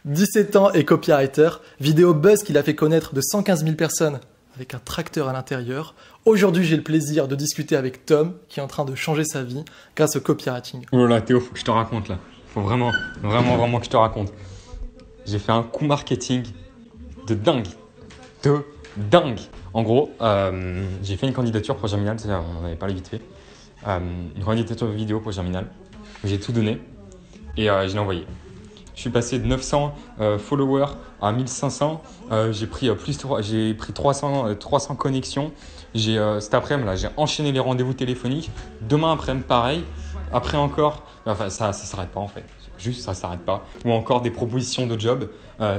17 ans et copywriter, vidéo buzz qu'il a fait connaître de 115 000 personnes avec un tracteur à l'intérieur. Aujourd'hui, j'ai le plaisir de discuter avec Tom qui est en train de changer sa vie grâce au copywriting. Oh là Théo, faut que je te raconte là. Faut vraiment que je te raconte. J'ai fait un coup marketing de dingue. De dingue. En gros, j'ai fait une candidature pour Germinal, on en avait parlé vite fait. Une candidature vidéo pour Germinal. J'ai tout donné et je l'ai envoyé. Je suis passé de 900 followers à 1500. J'ai pris 300 connexions. Cet après-midi, là, j'ai enchaîné les rendez-vous téléphoniques. Demain après-midi, pareil. Après encore, enfin, ça s'arrête pas en fait. Juste, ça s'arrête pas. Ou encore des propositions de job.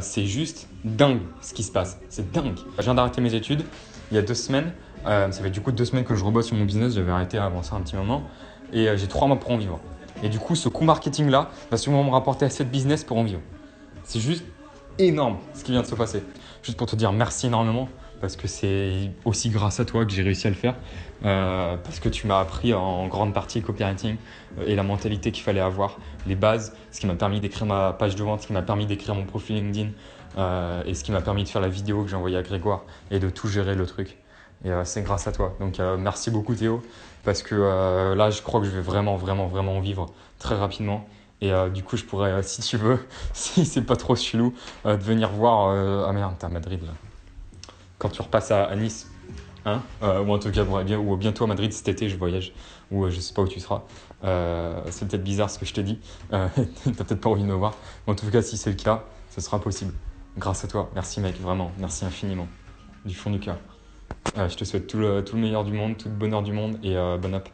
C'est juste dingue ce qui se passe. C'est dingue. Je viens d'arrêter mes études il y a 2 semaines. Ça fait du coup 2 semaines que je rebosse sur mon business. J'avais arrêté avant ça un petit moment. Et j'ai 3 mois pour en vivre. Et du coup, ce coup marketing-là va sûrement me rapporter assez de business pour en vivre. C'est juste énorme ce qui vient de se passer. Juste pour te dire merci énormément parce que c'est aussi grâce à toi que j'ai réussi à le faire. Parce que tu m'as appris en grande partie le copywriting et la mentalité qu'il fallait avoir, les bases, ce qui m'a permis d'écrire ma page de vente, ce qui m'a permis d'écrire mon profil LinkedIn et ce qui m'a permis de faire la vidéo que j'ai envoyée à Grégoire et de tout gérer le truc. Et c'est grâce à toi. Donc merci beaucoup Théo. Parce que là, je crois que je vais vraiment en vivre très rapidement. Et du coup, je pourrais, si tu veux, si c'est pas trop chelou, de venir voir. Ah merde, t'es à Madrid là. Quand tu repasses à Nice, hein, ou en tout cas, ou bientôt à Madrid cet été, je voyage, ou je sais pas où tu seras. C'est peut-être bizarre ce que je te dis. T'as peut-être pas envie de me voir. Mais en tout cas, si c'est le cas, ce sera possible. Grâce à toi. Merci mec, vraiment. Merci infiniment. Du fond du cœur. Je te souhaite tout le meilleur du monde, tout le bonheur du monde et bonne app.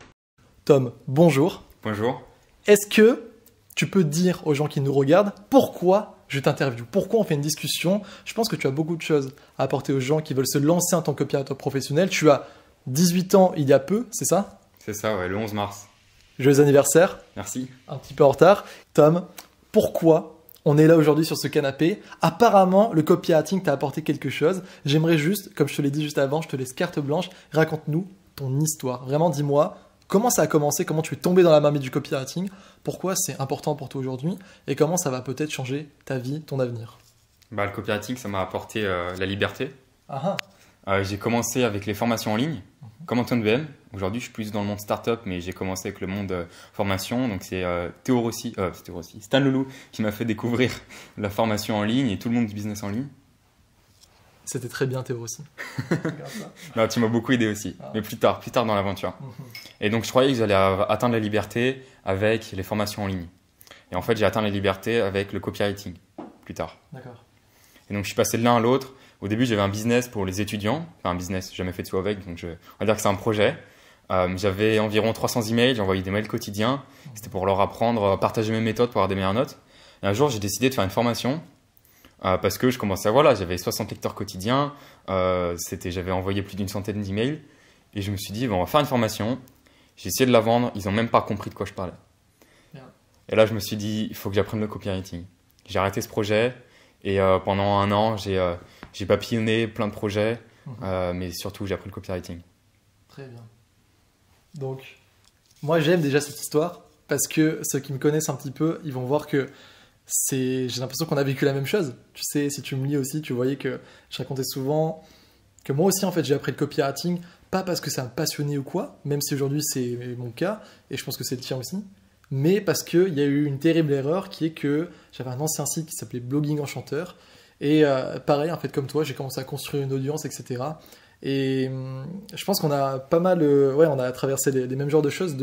Tom, bonjour. Bonjour. Est-ce que tu peux dire aux gens qui nous regardent pourquoi je t'interviewe? Pourquoi on fait une discussion? Je pense que tu as beaucoup de choses à apporter aux gens qui veulent se lancer en tant que copywriter professionnel. Tu as 18 ans il y a peu, c'est ça? C'est ça, ouais, le 11 mars. Joyeux anniversaire. Merci. Un petit peu en retard. Tom, pourquoi on est là aujourd'hui sur ce canapé? Apparemment, le copywriting t'a apporté quelque chose. J'aimerais juste, comme je te l'ai dit juste avant, je te laisse carte blanche. Raconte-nous ton histoire. Vraiment, dis-moi comment ça a commencé, comment tu es tombé dans la marmite du copywriting, pourquoi c'est important pour toi aujourd'hui et comment ça va peut-être changer ta vie, ton avenir. Le copywriting, ça m'a apporté la liberté. Ah. J'ai commencé avec les formations en ligne, comme Antoine BM. Aujourd'hui, je suis plus dans le monde startup, mais j'ai commencé avec le monde formation. Donc, c'est Stan Leloup qui m'a fait découvrir la formation en ligne et tout le monde du business en ligne. C'était très bien Théo aussi. Non, tu m'as beaucoup aidé aussi, mais plus tard dans l'aventure. Et donc, je croyais que j'allais atteindre la liberté avec les formations en ligne. Et en fait, j'ai atteint la liberté avec le copywriting plus tard. D'accord. Et donc, je suis passé de l'un à l'autre. Au début, j'avais un business pour les étudiants. Enfin, un business, j'ai jamais fait de sous avec, donc on va dire que c'est un projet. J'avais environ 300 emails, j'envoyais des mails quotidiens. C'était pour leur apprendre, partager mes méthodes pour avoir des meilleures notes. Et un jour, j'ai décidé de faire une formation parce que je commençais j'avais 60 lecteurs quotidiens. J'avais envoyé plus d'une centaine d'emails. Et je me suis dit, on va faire une formation. J'ai essayé de la vendre, ils n'ont même pas compris de quoi je parlais. Bien. Et là, je me suis dit, il faut que j'apprenne le copywriting. J'ai arrêté ce projet et pendant 1 an, j'ai papillonné plein de projets, mais surtout, j'ai appris le copywriting. Très bien. Donc, moi, j'aime déjà cette histoire parce que ceux qui me connaissent un petit peu, ils vont voir que j'ai l'impression qu'on a vécu la même chose. Tu sais, si tu me lis aussi, tu voyais que je racontais souvent que moi aussi, en fait, j'ai appris le copywriting, pas parce que ça me passionnait ou quoi, même si aujourd'hui c'est mon cas, et je pense que c'est le tien aussi, mais parce qu'il y a eu une terrible erreur qui est que j'avais un ancien site qui s'appelait Blogging Enchanteur, et pareil, en fait, comme toi, j'ai commencé à construire une audience, etc. Et je pense qu'on a pas mal, on a traversé les mêmes genres de choses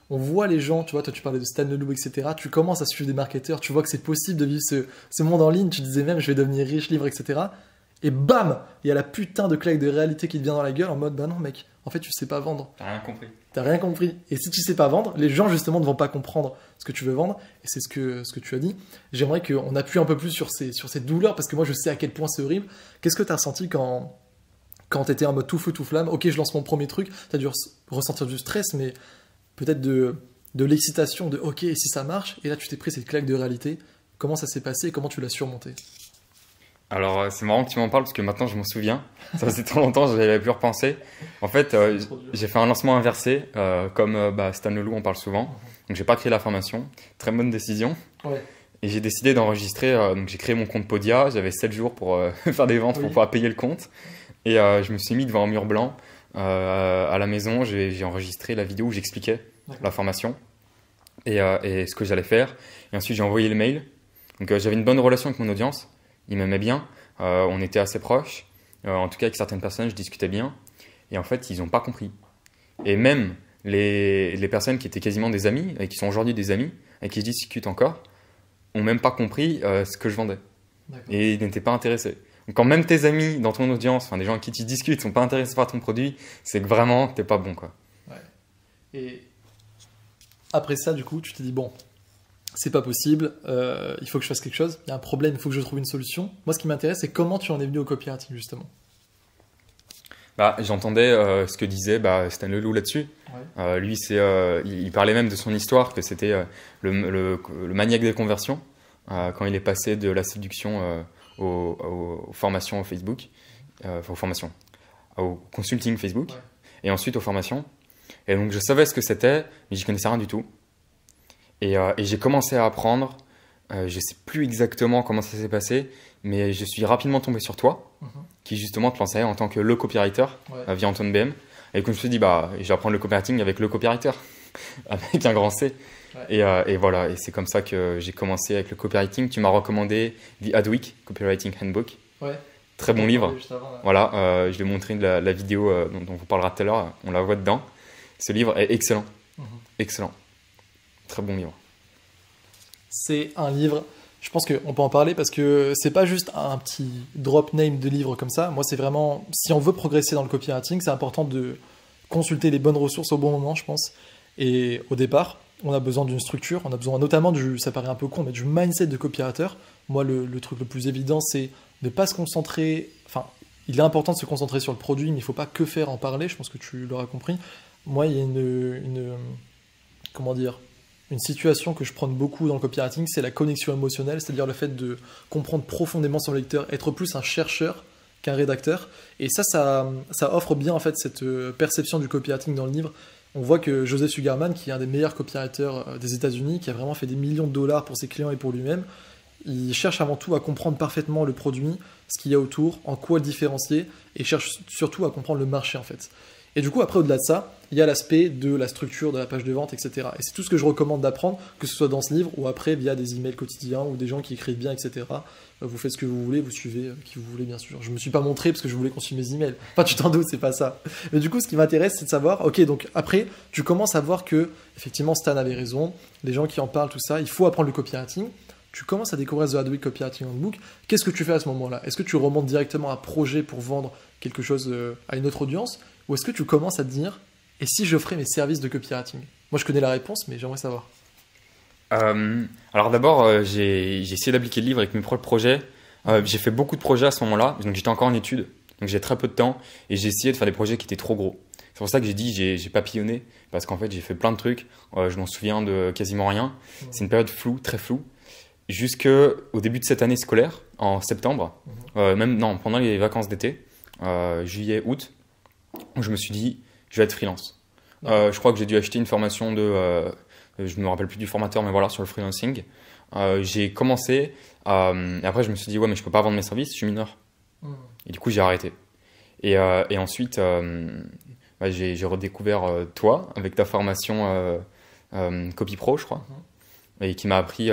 on voit les gens, tu vois, toi tu parlais de Stan Leloup, etc. Tu commences à suivre des marketeurs, tu vois que c'est possible de vivre ce monde en ligne, tu disais même je vais devenir riche, libre, etc. Et bam, il y a la putain de claque de réalité qui te vient dans la gueule en mode bah non mec, en fait tu sais pas vendre. T'as rien compris. T'as rien compris. Et si tu sais pas vendre, les gens justement ne vont pas comprendre ce que tu veux vendre. Et c'est ce que tu as dit. J'aimerais qu'on appuie un peu plus sur ces douleurs parce que moi je sais à quel point c'est horrible. Qu'est-ce que tu as ressenti quand tu étais en mode tout feu, tout flamme? Ok, je lance mon premier truc. Tu as dû ressentir du stress, mais peut-être de l'excitation, de ok, et si ça marche? Et là tu t'es pris cette claque de réalité. Comment ça s'est passé et comment tu l'as surmonté? Alors, c'est marrant que tu m'en parles parce que maintenant je m'en souviens. Ça faisait trop longtemps, je n'avais plus repensé. En fait, j'ai fait un lancement inversé, comme Stan Leloup en parle souvent. Donc, j'ai pas créé la formation. Très bonne décision. Ouais. Et j'ai décidé d'enregistrer, donc j'ai créé mon compte Podia, j'avais 7 jours pour faire des ventes pour Oui. pouvoir payer le compte. Et je me suis mis devant un mur blanc à la maison, j'ai enregistré la vidéo où j'expliquais D'accord. la formation et ce que j'allais faire. Et ensuite j'ai envoyé le mail. Donc j'avais une bonne relation avec mon audience, ils m'aimaient bien, on était assez proches. En tout cas avec certaines personnes je discutais bien. Et en fait ils n'ont pas compris. Et même les personnes qui étaient quasiment des amis, et qui sont aujourd'hui des amis, avec qui je discute encore, ont même pas compris ce que je vendais. D'accord. Et ils n'étaient pas intéressés. Donc quand même tes amis dans ton audience, enfin des gens avec qui tu discutes, sont pas intéressés par ton produit, c'est que vraiment t'es pas bon quoi. Ouais. Et après ça, du coup, tu t'es dit, bon, c'est pas possible, il faut que je fasse quelque chose, il y a un problème, il faut que je trouve une solution. Moi, ce qui m'intéresse, c'est comment tu en es venu au copywriting, justement. Bah, j'entendais ce que disait Stan Leloup là-dessus. Ouais. Lui, il parlait même de son histoire, que c'était le maniaque des conversions, quand il est passé de la séduction aux formations au Facebook, aux formations, au consulting Facebook, Ouais. et ensuite aux formations. Et donc, je savais ce que c'était, mais j'y connaissais rien du tout. Et j'ai commencé à apprendre. Je sais plus exactement comment ça s'est passé, mais je suis rapidement tombé sur toi, Mhm. qui justement te lançait en tant que le copywriter Ouais. via Antoine BM. Et comme je me suis dit, je vais apprendre le copywriting avec le copywriter, avec un grand C. Ouais. Et voilà, et c'est comme ça que j'ai commencé avec le copywriting. Tu m'as recommandé The Adweek, Copywriting Handbook. Ouais. Très bon On livre. parlait juste avant, là. Voilà, je vais montrer la vidéo dont on vous parlera tout à l'heure. On la voit dedans. Ce livre est excellent. Mhm. Excellent. Très bon livre. C'est un livre, je pense qu'on peut en parler parce que c'est pas juste un petit drop name de livre comme ça. Moi, c'est vraiment, si on veut progresser dans le copywriting, c'est important de consulter les bonnes ressources au bon moment, je pense. Et au départ, on a besoin d'une structure, on a besoin notamment ça paraît un peu con, mais du mindset de copywriter. Moi, le truc le plus évident, c'est de ne pas se concentrer, enfin, il est important de se concentrer sur le produit, mais il ne faut pas que faire en parler, je pense que tu l'auras compris. Moi, il y a comment dire, une situation que je prône beaucoup dans le copywriting, c'est la connexion émotionnelle, c'est-à-dire le fait de comprendre profondément son lecteur, être plus un chercheur qu'un rédacteur. Et ça offre bien en fait cette perception du copywriting dans le livre. On voit que Joseph Sugarman, qui est un des meilleurs copywriters des États-Unis, qui a vraiment fait des millions de dollars pour ses clients et pour lui-même, il cherche avant tout à comprendre parfaitement le produit, ce qu'il y a autour, en quoi le différencier, et cherche surtout à comprendre le marché en fait. Et du coup, après, au-delà de ça, il y a l'aspect de la structure de la page de vente, etc. Et c'est tout ce que je recommande d'apprendre, que ce soit dans ce livre ou après via des emails quotidiens ou des gens qui écrivent bien, etc. Vous faites ce que vous voulez, vous suivez qui vous voulez, bien sûr. Je me suis pas montré parce que je voulais qu'on suive mes emails. Enfin, tu t'en doutes, c'est pas ça. Mais du coup, ce qui m'intéresse, c'est de savoir, ok, donc après, tu commences à voir que, effectivement, Stan avait raison, les gens qui en parlent, tout ça, il faut apprendre le copywriting. Tu commences à découvrir The Adweek Copywriting Handbook. Qu'est-ce que tu fais à ce moment-là? Est-ce que tu remontes directement à un projet pour vendre quelque chose à une autre audience? Ou est-ce que tu commences à te dire, et si j'offrais mes services de copywriting? Moi, je connais la réponse, mais j'aimerais savoir. Alors d'abord, j'ai essayé d'appliquer le livre avec mes propres projets. J'ai fait beaucoup de projets à ce moment-là, donc j'étais encore en études, donc j'ai très peu de temps, et j'ai essayé de faire des projets qui étaient trop gros. C'est pour ça que j'ai dit j'ai papillonné, parce qu'en fait j'ai fait plein de trucs, je m'en souviens de quasiment rien. C'est une période floue, très floue, jusqu'au début de cette année scolaire, en septembre, pendant les vacances d'été, juillet, août, où je me suis dit je vais être freelance. Je crois que j'ai dû acheter une formation je ne me rappelle plus du formateur, mais voilà, sur le freelancing. J'ai commencé, et après je me suis dit, ouais, mais je peux pas vendre mes services, je suis mineur. Et du coup, j'ai arrêté. Et ensuite, j'ai redécouvert toi, avec ta formation Copy Pro, je crois, et qui m'a appris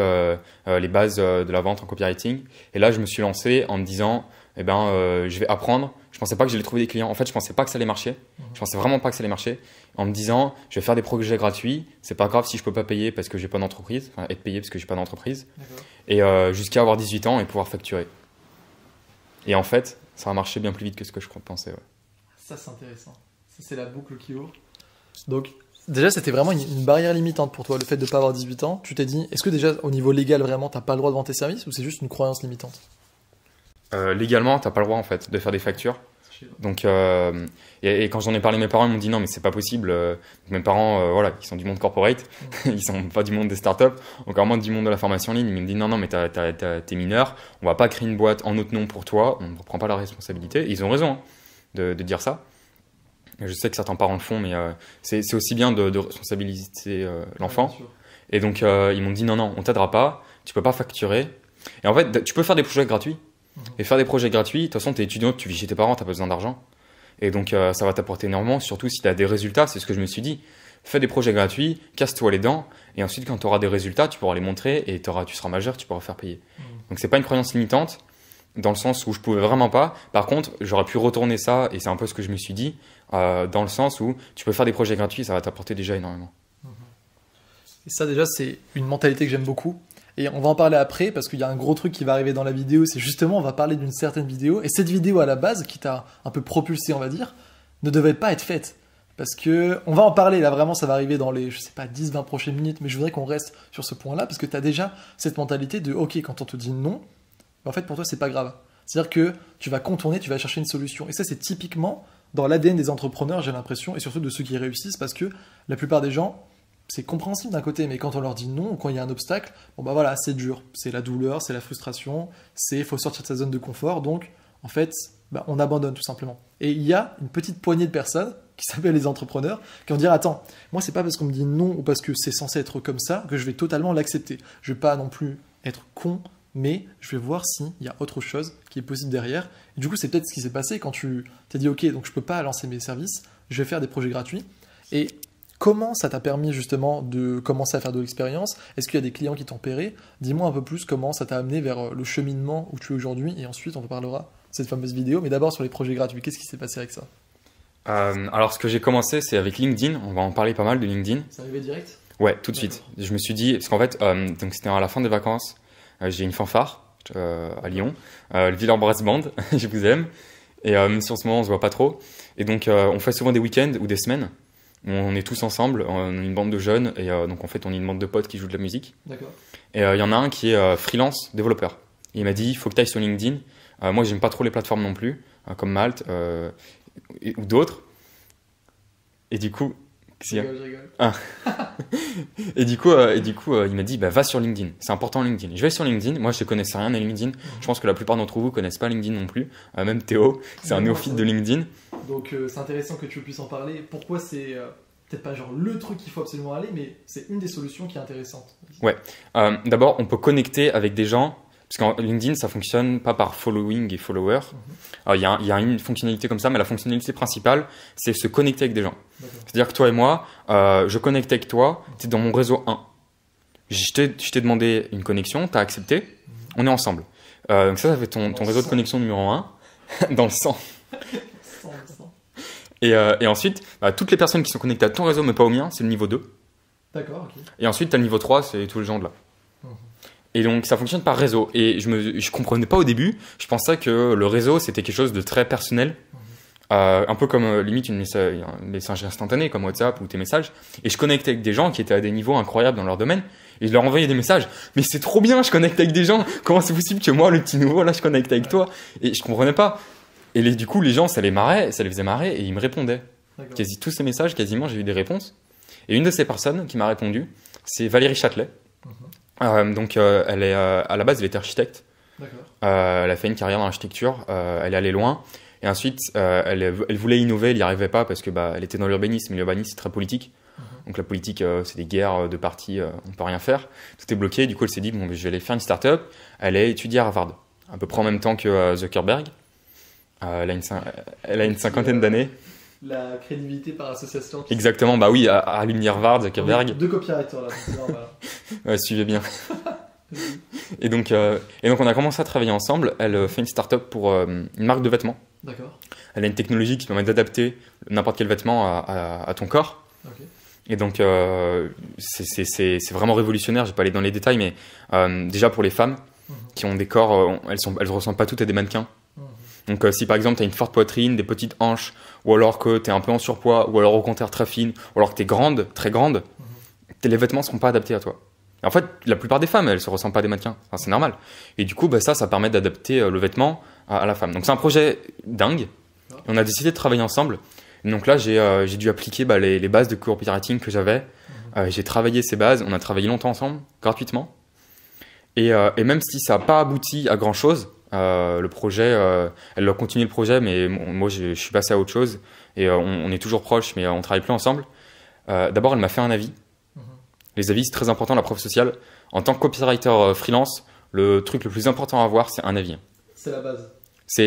les bases de la vente en copywriting. Et là, je me suis lancé en me disant, je vais apprendre. Je pensais pas que j'allais trouver des clients. En fait, je pensais pas que ça allait marcher. Je pensais vraiment pas que ça allait marcher. En me disant, je vais faire des projets gratuits. C'est pas grave si je peux pas payer parce que j'ai pas d'entreprise. Enfin, être payé parce que j'ai pas d'entreprise. D'accord. Et jusqu'à avoir 18 ans et pouvoir facturer. Et en fait, ça a marché bien plus vite que ce que je pensais. Ouais. Ça, c'est intéressant. Ça, c'est la boucle qui ouvre. Donc, déjà, c'était vraiment une barrière limitante pour toi, le fait de ne pas avoir 18 ans. Tu t'es dit, est-ce que déjà, au niveau légal, vraiment, tu n'as pas le droit de vendre tes services ou c'est juste une croyance limitante? Légalement, t'as pas le droit en fait de faire des factures. Donc, et quand j'en ai parlé à mes parents, ils m'ont dit non, mais c'est pas possible. Mes parents, voilà, ils sont du monde corporate, ils sont pas du monde des startups, encore moins du monde de la formation en ligne. Ils me disent non, mais t'es mineur, on va pas créer une boîte en notre nom pour toi, on ne prend pas la responsabilité. Et ils ont raison hein, de dire ça. Je sais que certains parents le font, mais c'est aussi bien de responsabiliser l'enfant. Et donc, ils m'ont dit non, on t'aidera pas. tu peux pas facturer. Et en fait, tu peux faire des projets gratuits. Et faire des projets gratuits, de toute façon, tu es étudiant, tu vis chez tes parents, tu n'as pas besoin d'argent. Et donc, ça va t'apporter énormément, surtout si tu as des résultats. C'est ce que je me suis dit. Fais des projets gratuits, casse-toi les dents. Et ensuite, quand tu auras des résultats, tu pourras les montrer et tu seras majeur, tu pourras faire payer. Donc, c'est pas une croyance limitante, dans le sens où je pouvais vraiment pas. Par contre, j'aurais pu retourner ça, et c'est un peu ce que je me suis dit, dans le sens où tu peux faire des projets gratuits, ça va t'apporter déjà énormément. Et ça, déjà, c'est une mentalité que j'aime beaucoup. Et on va en parler après, parce qu'il y a un gros truc qui va arriver dans la vidéo, c'est justement, on va parler d'une certaine vidéo. Et cette vidéo, à la base, qui t'a un peu propulsé, on va dire, ne devait pas être faite. Parce que, on va en parler, là, vraiment, ça va arriver dans les, je sais pas, 10-20 prochaines minutes, mais je voudrais qu'on reste sur ce point-là, parce que tu as déjà cette mentalité de, ok, quand on te dit non, en fait, pour toi, c'est pas grave. C'est-à-dire que tu vas contourner, tu vas chercher une solution. Et ça, c'est typiquement dans l'ADN des entrepreneurs, j'ai l'impression, et surtout de ceux qui réussissent, parce que la plupart des gens, c'est compréhensible d'un côté, mais quand on leur dit non, ou quand il y a un obstacle, bon bah voilà, c'est dur, c'est la douleur, c'est la frustration, il faut sortir de sa zone de confort, donc en fait, bah, on abandonne tout simplement. Et il y a une petite poignée de personnes qui s'appellent les entrepreneurs, qui vont dire attends, moi c'est pas parce qu'on me dit non ou parce que c'est censé être comme ça que je vais totalement l'accepter. Je vais pas non plus être con, mais je vais voir s'il y a autre chose qui est possible derrière. Et du coup, c'est peut-être ce qui s'est passé quand tu t'es dit ok, donc je peux pas lancer mes services, je vais faire des projets gratuits. Et comment ça t'a permis justement de commencer à faire de l'expérience? Est-ce qu'il y a des clients qui t'ont payé? Dis-moi un peu plus comment ça t'a amené vers le cheminement où tu es aujourd'hui, et ensuite on te parlera de cette fameuse vidéo, mais d'abord sur les projets gratuits, qu'est-ce qui s'est passé avec ça? Alors, ce que j'ai commencé, c'est avec LinkedIn. On va en parler pas mal de LinkedIn. C'est arrivé direct? Ouais, tout de suite. Je me suis dit, parce qu'en fait, donc c'était à la fin des vacances, j'ai une fanfare à Lyon, le Villers Band, je vous aime. Et même si en ce moment on se voit pas trop. Et donc, on fait souvent des week-ends ou des semaines. On est tous ensemble, on est une bande de jeunes, et donc en fait on est une bande de potes qui jouent de la musique. D'accord. Et il y en a un qui est freelance développeur. Et il m'a dit, il faut que tu ailles sur LinkedIn. Moi j'aime pas trop les plateformes non plus, comme Malte ou d'autres. Et du coup... Je rigole. Et du coup, il m'a dit, bah, va sur LinkedIn. C'est important LinkedIn. Je vais sur LinkedIn. Moi, je connaissais rien à LinkedIn. Je pense que la plupart d'entre vous connaissent pas LinkedIn non plus. Même Théo, c'est un néophyte de LinkedIn. Donc, c'est intéressant que tu puisses en parler. Pourquoi c'est peut-être pas genre le truc qu'il faut absolument aller, mais c'est une des solutions qui est intéressante. Ouais. D'abord, on peut connecter avec des gens. Parce qu'en LinkedIn, ça fonctionne pas par following et follower. Il y a une fonctionnalité comme ça, mais la fonctionnalité principale, c'est se connecter avec des gens. C'est-à-dire que toi et moi, je connecte avec toi, tu es dans mon réseau 1. Je t'ai demandé une connexion, tu as accepté, on est ensemble. Donc ça fait ton réseau de connexion numéro 1, dans le sang. Et ensuite, toutes les personnes qui sont connectées à ton réseau, mais pas au mien, c'est le niveau 2. D'accord, ok. Et ensuite, tu as le niveau 3, c'est tous les gens de là. Et donc, ça fonctionne par réseau. Et je comprenais pas au début. Je pensais que le réseau, c'était quelque chose de très personnel. Un peu comme, limite, une message instantané, comme WhatsApp ou tes messages. Et je connectais avec des gens qui étaient à des niveaux incroyables dans leur domaine. Et je leur envoyais des messages. Mais c'est trop bien, je connecte avec des gens. Comment c'est possible que moi, le petit nouveau, là, je connecte avec toi? Et je comprenais pas. Et du coup, les gens, ça les faisait marrer et ils me répondaient. Quasi tous ces messages, quasiment, j'ai eu des réponses. Et une de ces personnes qui m'a répondu, c'est Valérie Châtelet. Donc, elle est, à la base, elle était architecte. Elle a fait une carrière dans l'architecture. Elle est allée loin. Et ensuite, elle voulait innover, elle n'y arrivait pas parce que elle était dans l'urbanisme. Et l'urbanisme, c'est très politique. Donc, la politique, c'est des guerres de partis, on ne peut rien faire. Tout est bloqué. Du coup, elle s'est dit, bon, je vais aller faire une start-up. Elle a étudié à Harvard, à peu près en même temps que Zuckerberg. Elle a une cinquantaine d'années. La crédibilité par association. Exactement, bah oui, à l'Harvard, Zuckerberg. Deux copywriters là. Ouais, suivez bien. Et donc, on a commencé à travailler ensemble. Elle fait une start-up pour une marque de vêtements. D'accord. Elle a une technologie qui permet d'adapter n'importe quel vêtement à ton corps. Okay. Et donc, c'est vraiment révolutionnaire. Je ne vais pas aller dans les détails, mais déjà pour les femmes qui ont des corps, elles ne ressemblent pas toutes à des mannequins. Donc si par exemple tu as une forte poitrine, des petites hanches, ou alors que tu es un peu en surpoids, ou alors au contraire très fine, ou alors que tu es grande, très grande, les vêtements ne seront pas adaptés à toi. Et en fait, la plupart des femmes, elles ne se ressemblent pas à des mannequins, enfin, c'est normal. Et du coup, ça permet d'adapter le vêtement à la femme. Donc c'est un projet dingue, et on a décidé de travailler ensemble. Et donc là, j'ai dû appliquer les bases de copywriting que j'avais. J'ai travaillé ces bases, on a travaillé longtemps ensemble, gratuitement. Et même si ça n'a pas abouti à grand-chose, le projet, elle a continué le projet, mais moi je suis passé à autre chose et on est toujours proches, mais on travaille plus ensemble. D'abord, elle m'a fait un avis. Les avis, c'est très important, la preuve sociale. En tant que copywriter freelance, le truc le plus important à avoir, c'est un avis. C'est la base.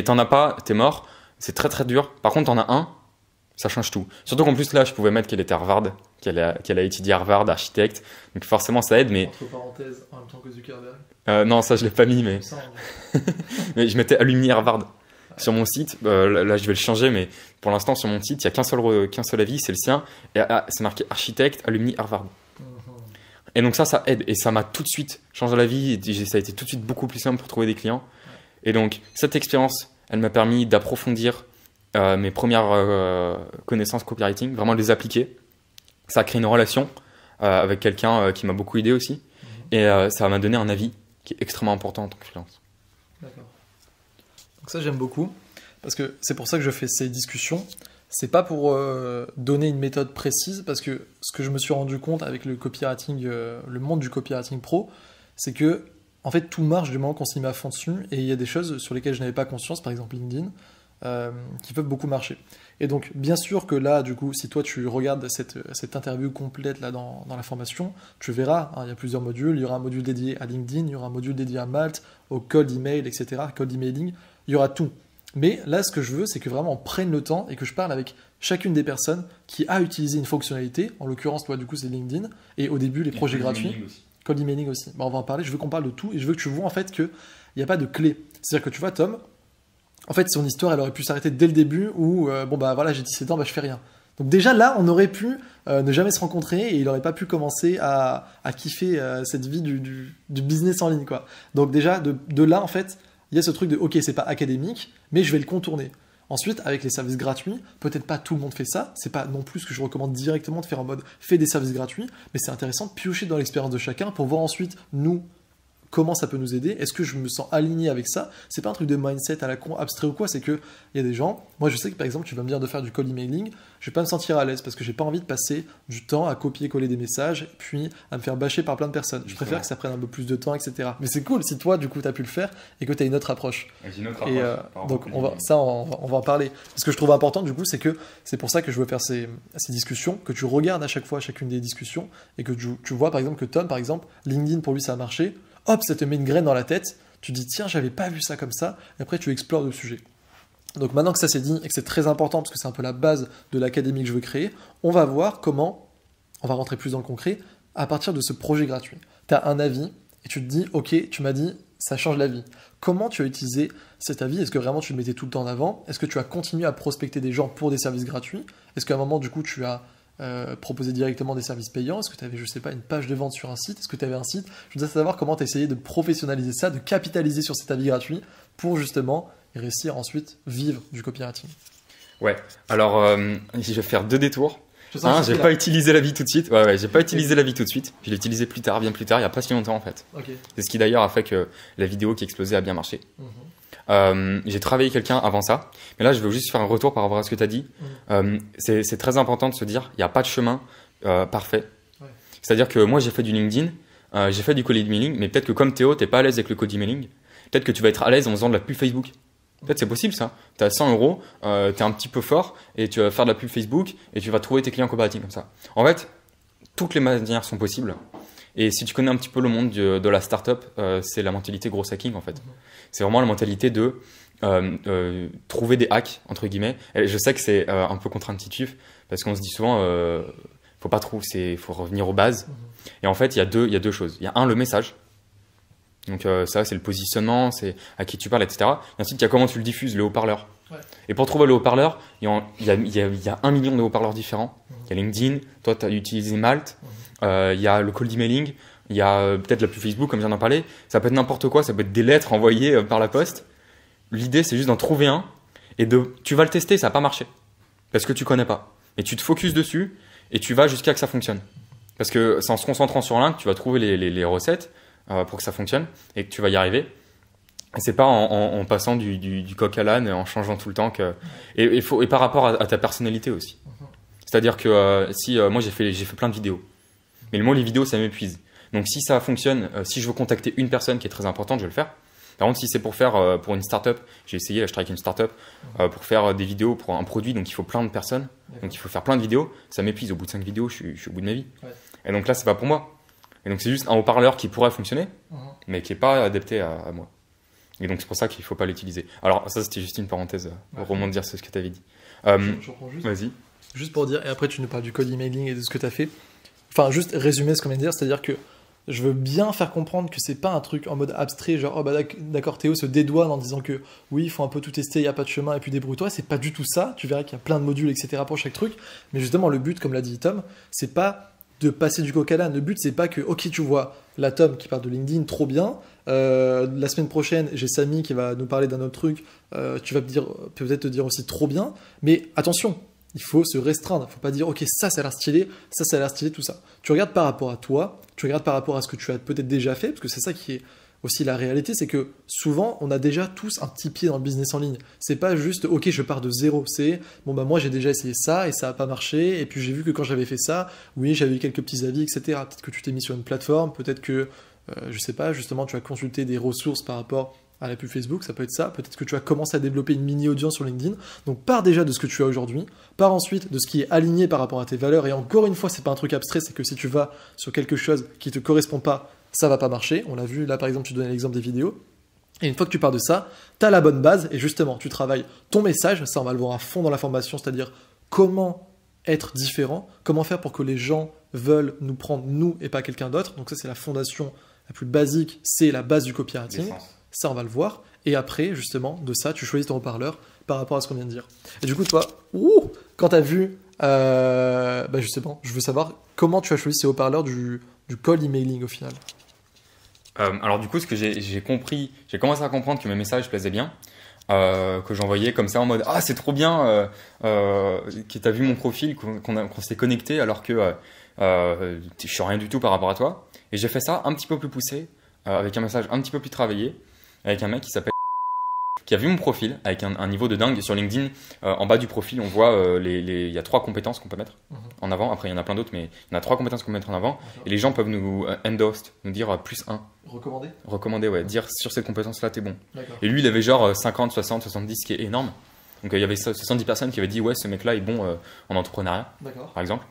T'en as pas, t'es mort. C'est très très dur. Par contre, t'en as un, ça change tout. Surtout qu'en plus là, je pouvais mettre qu'elle était Harvard, qu'elle a étudié Harvard, architecte. Donc forcément, ça aide. Mais entre parenthèses, en même temps que Zuckerberg. non, ça je l'ai pas mis, mais Ça, mais je mettais alumni Harvard sur mon site. Là, je vais le changer, mais pour l'instant, sur mon site, il y a qu'un seul avis, c'est le sien. Et c'est marqué architecte, alumni Harvard. Et donc ça aide. Et ça m'a tout de suite changé la vie. Et ça a été tout de suite beaucoup plus simple pour trouver des clients. Et donc, cette expérience, elle m'a permis d'approfondir mes premières connaissances copywriting, vraiment les appliquer. Ça a créé une relation avec quelqu'un qui m'a beaucoup aidé aussi. Et ça m'a donné un avis qui est extrêmement important en tant que freelance. D'accord. Donc ça, j'aime beaucoup. Parce que c'est pour ça que je fais ces discussions. C'est pas pour donner une méthode précise, parce que ce que je me suis rendu compte avec le copywriting, le monde du copywriting pro, c'est que en fait tout marche du moment qu'on s'y met à fond dessus, et il y a des choses sur lesquelles je n'avais pas conscience, par exemple LinkedIn, qui peuvent beaucoup marcher. Et donc bien sûr que là, du coup, si toi tu regardes cette interview complète là dans la formation, tu verras, hein, il y a plusieurs modules. Il y aura un module dédié à LinkedIn, il y aura un module dédié à Malte, au cold email, etc., cold emailing, il y aura tout. Mais là, ce que je veux, c'est que vraiment on prenne le temps et que je parle avec chacune des personnes qui a utilisé une fonctionnalité. En l'occurrence, toi, du coup, c'est LinkedIn. Et au début, les projets gratuits. Cold emailing aussi. Bah, on va en parler. Je veux qu'on parle de tout et je veux que tu vois en fait qu'il n'y a pas de clé. C'est-à-dire que tu vois, Tom, en fait, son histoire, elle aurait pu s'arrêter dès le début où, bon, bah voilà, j'ai 17 ans, bah je fais rien. Donc déjà là, on aurait pu ne jamais se rencontrer et il n'aurait pas pu commencer à kiffer cette vie du business en ligne, quoi. Donc déjà, de là, en fait, il y a ce truc de, ok, c'est pas académique, mais je vais le contourner. Ensuite, avec les services gratuits, peut-être pas tout le monde fait ça, c'est pas non plus ce que je recommande directement de faire en mode fais des services gratuits, mais c'est intéressant de piocher dans l'expérience de chacun pour voir ensuite, nous, comment ça peut nous aider. Est-ce que je me sens aligné avec ça? C'est pas un truc de mindset à la con abstrait ou quoi, c'est que il y a des gens, moi je sais que par exemple tu vas me dire de faire du cold emailing, je vais pas me sentir à l'aise parce que j'ai pas envie de passer du temps à copier-coller des messages puis à me faire bâcher par plein de personnes. Je préfère que ça prenne un peu plus de temps, etc. Mais c'est cool si toi du coup tu as pu le faire et que tu as une autre approche. J'ai une autre approche. Donc on va en parler. Ce que je trouve important du coup, c'est que c'est pour ça que je veux faire ces discussions, que tu regardes à chaque fois chacune des discussions et que tu vois par exemple que Tom, par exemple, LinkedIn pour lui ça a marché. Hop, ça te met une graine dans la tête, tu dis tiens, j'avais pas vu ça comme ça, et après tu explores le sujet. Donc maintenant que ça c'est dit et que c'est très important parce que c'est un peu la base de l'académie que je veux créer, on va voir comment, on va rentrer plus dans le concret, à partir de ce projet gratuit. Tu as un avis et tu te dis ok, tu m'as dit ça change la vie. Comment tu as utilisé cet avis? Est-ce que vraiment tu le mettais tout le temps en avant? Est-ce que tu as continué à prospecter des gens pour des services gratuits? Est-ce qu'à un moment du coup tu as proposer directement des services payants? Est-ce que tu avais, je sais pas, une page de vente sur un site? Est-ce que tu avais un site? Je voudrais savoir comment tu as essayé de professionnaliser ça, de capitaliser sur cet avis gratuit pour justement réussir ensuite vivre du copywriting. Ouais, alors je vais faire deux détours. J'ai pas utilisé l'avis tout de suite. Ouais, j'ai pas utilisé l'avis tout de suite. Je l'ai utilisé plus tard, bien plus tard, il y a pas si longtemps en fait. Okay. C'est ce qui d'ailleurs a fait que la vidéo qui explosait a bien marché. J'ai travaillé quelqu'un avant ça, mais là je veux juste faire un retour par rapport à ce que tu as dit. C'est très important de se dire, il n'y a pas de chemin parfait. Ouais. C'est-à-dire que moi j'ai fait du LinkedIn, j'ai fait du cold emailing, mais peut-être que comme Théo, tu n'es pas à l'aise avec le cold emailing, peut-être que tu vas être à l'aise en faisant de la pub Facebook. Peut-être c'est possible ça. Tu as 100 €, tu es un petit peu fort et tu vas faire de la pub Facebook et tu vas trouver tes clients copywriting comme ça. En fait, toutes les manières sont possibles. Et si tu connais un petit peu le monde de la startup, c'est la mentalité gros hacking en fait. C'est vraiment la mentalité de trouver des hacks entre guillemets. Et je sais que c'est un peu contre-intuitif parce qu'on se dit souvent, faut pas trop, faut revenir aux bases. Et en fait, il y a deux choses. Il y a le message. Donc ça, c'est le positionnement, c'est à qui tu parles, etc. Et ensuite, il y a comment tu le diffuses, le haut-parleur. Ouais. Et pour trouver le haut-parleur, il y a 1 million de haut-parleurs différents. Il y a LinkedIn, toi, tu as utilisé Malte. Il y a le cold emailing, il y a peut-être la pub Facebook comme je viens d'en parler, ça peut être n'importe quoi, ça peut être des lettres envoyées par la poste. L'idée c'est juste d'en trouver un et tu vas le tester, ça va pas marcher parce que tu connais pas. Et tu te focuses dessus et tu vas jusqu'à que ça fonctionne. Parce que c'est en se concentrant sur l'un que tu vas trouver les recettes pour que ça fonctionne et que tu vas y arriver. Et c'est pas en passant du coq à l'âne, en changeant tout le temps et par rapport à ta personnalité aussi. C'est-à-dire que si moi j'ai fait plein de vidéos. Mais les vidéos, ça m'épuise. Donc si ça fonctionne, si je veux contacter une personne qui est très importante, je vais le faire. Par contre, si c'est pour faire pour une startup, j'ai essayé, là je travaille avec une startup, pour faire des vidéos pour un produit, donc il faut plein de personnes. Donc il faut faire plein de vidéos, ça m'épuise. Au bout de 5 vidéos, je suis au bout de ma vie. Ouais. Et donc là, c'est pas pour moi. Et donc c'est juste un haut-parleur qui pourrait fonctionner, Mhm. mais qui n'est pas adapté à moi. Et donc c'est pour ça qu'il ne faut pas l'utiliser. Alors ça c'était juste une parenthèse pour rebondir sur ce que tu avais dit. Je reprends juste. Vas-y. Juste pour dire, et après tu nous parles du cold emailing et de ce que tu as fait. Enfin, juste résumer ce qu'on vient de dire, c'est-à-dire que je veux bien faire comprendre que c'est pas un truc en mode abstrait, genre, oh bah d'accord, Théo se dédouane en disant que oui, il faut un peu tout tester, il n'y a pas de chemin, et puis débrouille-toi. C'est pas du tout ça. Tu verras qu'il y a plein de modules, etc. pour chaque truc. Mais justement, le but, comme l'a dit Tom, c'est pas de passer du coq à l'âne. Le but, c'est pas que, ok, tu vois la Tom qui parle de LinkedIn, trop bien. La semaine prochaine, j'ai Samy qui va nous parler d'un autre truc. Tu vas peut-être te dire aussi trop bien. Mais attention, il faut se restreindre. Il ne faut pas dire, ok, ça a l'air stylé, ça a l'air stylé, tout ça. Tu regardes par rapport à toi, tu regardes par rapport à ce que tu as peut-être déjà fait, parce que c'est ça qui est aussi la réalité, c'est que souvent, on a déjà tous un petit pied dans le business en ligne. C'est pas juste, ok, je pars de zéro. C'est, bon, bah moi, j'ai déjà essayé ça et ça n'a pas marché. Et puis, j'ai vu que quand j'avais fait ça, oui, j'avais eu quelques petits avis, etc. Peut-être que tu t'es mis sur une plateforme, peut-être que, je sais pas, justement, tu as consulté des ressources par rapport à la pub Facebook, ça peut être ça. Peut-être que tu as commencé à développer une mini-audience sur LinkedIn. Donc, pars déjà de ce que tu as aujourd'hui, pars ensuite de ce qui est aligné par rapport à tes valeurs. Et encore une fois, c'est pas un truc abstrait, c'est que si tu vas sur quelque chose qui te correspond pas, ça va pas marcher. On l'a vu, là, par exemple, tu donnais l'exemple des vidéos. Et une fois que tu pars de ça, tu as la bonne base et justement, tu travailles ton message. Ça, on va le voir à fond dans la formation, c'est-à-dire comment être différent, comment faire pour que les gens veulent nous prendre, nous, et pas quelqu'un d'autre. Donc ça, c'est la fondation la plus basique, c'est la base du copywriting. Ça, on va le voir. Et après, justement, de ça, tu choisis ton haut-parleur par rapport à ce qu'on vient de dire. Et du coup, toi, quand tu as vu, justement, je veux savoir comment tu as choisi ces haut-parleurs du cold emailing au final. Alors du coup, ce que j'ai compris, j'ai commencé à comprendre que mes messages plaisaient bien, que j'envoyais comme ça en mode ah c'est trop bien, que t'as vu mon profil, qu'on s'est connecté alors que je suis rien du tout par rapport à toi. Et j'ai fait ça un petit peu plus poussé, avec un message un petit peu plus travaillé, avec un mec qui a vu mon profil avec un niveau de dingue sur LinkedIn. En bas du profil, on voit il y a 3 compétences qu'on peut mettre en avant. Après, il y en a plein d'autres, mais il y en a 3 compétences qu'on peut mettre en avant. Et les gens peuvent nous endorse, nous dire +1. Recommander, ouais. Dire sur cette compétence-là, t'es bon. Et lui, il avait genre 50, 60, 70, ce qui est énorme. Donc il y avait 70 personnes qui avaient dit ouais, ce mec-là est bon en entrepreneuriat, par exemple.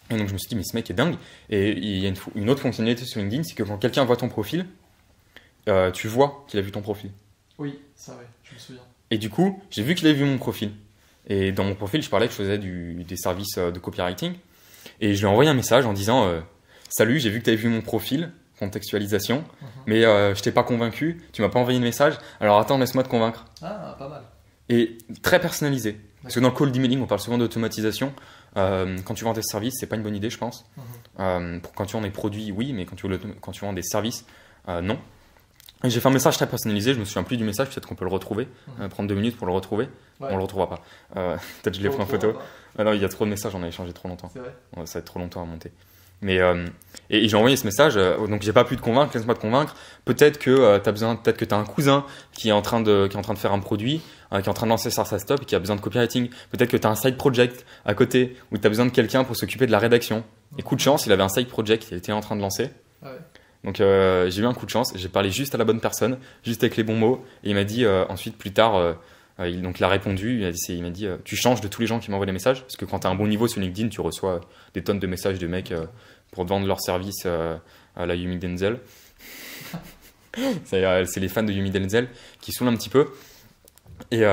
Et donc je me suis dit, mais ce mec est dingue. Et il y a une autre fonctionnalité sur LinkedIn, c'est que quand quelqu'un voit ton profil, tu vois qu'il a vu ton profil. Oui, ça ouais, je me souviens. Et du coup, j'ai vu qu'il avait vu mon profil. Et dans mon profil, je parlais que je faisais des services de copywriting. Et je lui ai envoyé un message en disant salut, j'ai vu que tu avais vu mon profil, contextualisation, mais je t'ai pas convaincu, tu m'as pas envoyé de message, alors attends, laisse-moi te convaincre. Ah, pas mal. Et très personnalisé. Parce que dans le cold emailing, on parle souvent d'automatisation. Quand tu vends des services, c'est pas une bonne idée, je pense. Quand tu vends des produits, oui, mais quand tu vends des services, non. Et j'ai fait un message très personnalisé, je me souviens plus du message, peut-être qu'on peut le retrouver, prendre 2 minutes pour le retrouver. Ouais. On le retrouvera pas. Peut-être je l'ai pris en photo. Ah non, il y a trop de messages, on a échangé trop longtemps. C'est vrai. Ouais, ça va être trop longtemps à monter. Mais et j'ai envoyé ce message, donc j'ai pas pu te convaincre, laisse-moi te convaincre. Peut-être que peut-être que tu as un cousin qui est en train de faire un produit, qui est en train de lancer sa stop et qui a besoin de copywriting. Peut-être que tu as un side project à côté où tu as besoin de quelqu'un pour s'occuper de la rédaction. Et coup de chance, il avait un side project qu'il était en train de lancer. Ouais. Donc j'ai eu un coup de chance, j'ai parlé juste à la bonne personne, juste avec les bons mots. Et il m'a dit ensuite, plus tard, il a répondu, il m'a dit tu changes de tous les gens qui m'envoient des messages. Parce que quand tu as un bon niveau sur LinkedIn, tu reçois des tonnes de messages de mecs pour te vendre leurs services à la Yumi Denzel. C'est les fans de Yumi Denzel qui saoulent un petit peu. Et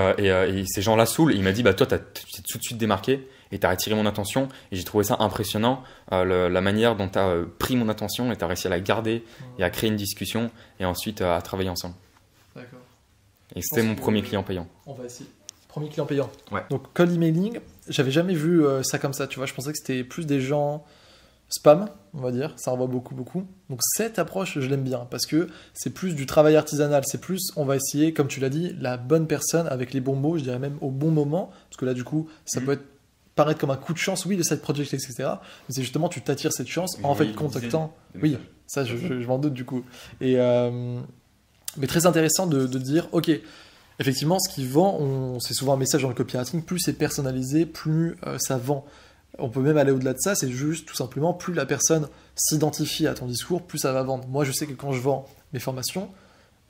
ces gens-là saoulent. Et il m'a dit toi, tu t'es tout de suite démarqué. Et tu as attiré mon attention et j'ai trouvé ça impressionnant, la manière dont tu as pris mon attention et tu as réussi à la garder et à créer une discussion et ensuite à travailler ensemble. D'accord. Et c'était mon premier client payant. On va essayer. Premier client payant. Ouais. Donc cold emailing, j'avais jamais vu ça comme ça, tu vois. Je pensais que c'était plus des gens spam, on va dire. Ça envoie beaucoup. Donc cette approche, je l'aime bien parce que c'est plus du travail artisanal. C'est plus, on va essayer, comme tu l'as dit, la bonne personne avec les bons mots, je dirais même au bon moment. Parce que là, du coup, ça peut paraître comme un coup de chance, oui, de cette project, etc. Mais c'est justement, tu t'attires cette chance en fait contactant. Oui, ça, je m'en doute du coup. Et mais très intéressant de dire, ok, effectivement, ce qui vend, c'est souvent un message dans le copywriting, plus c'est personnalisé, plus ça vend. On peut même aller au-delà de ça, c'est juste tout simplement, plus la personne s'identifie à ton discours, plus ça va vendre. Moi, je sais que quand je vends mes formations,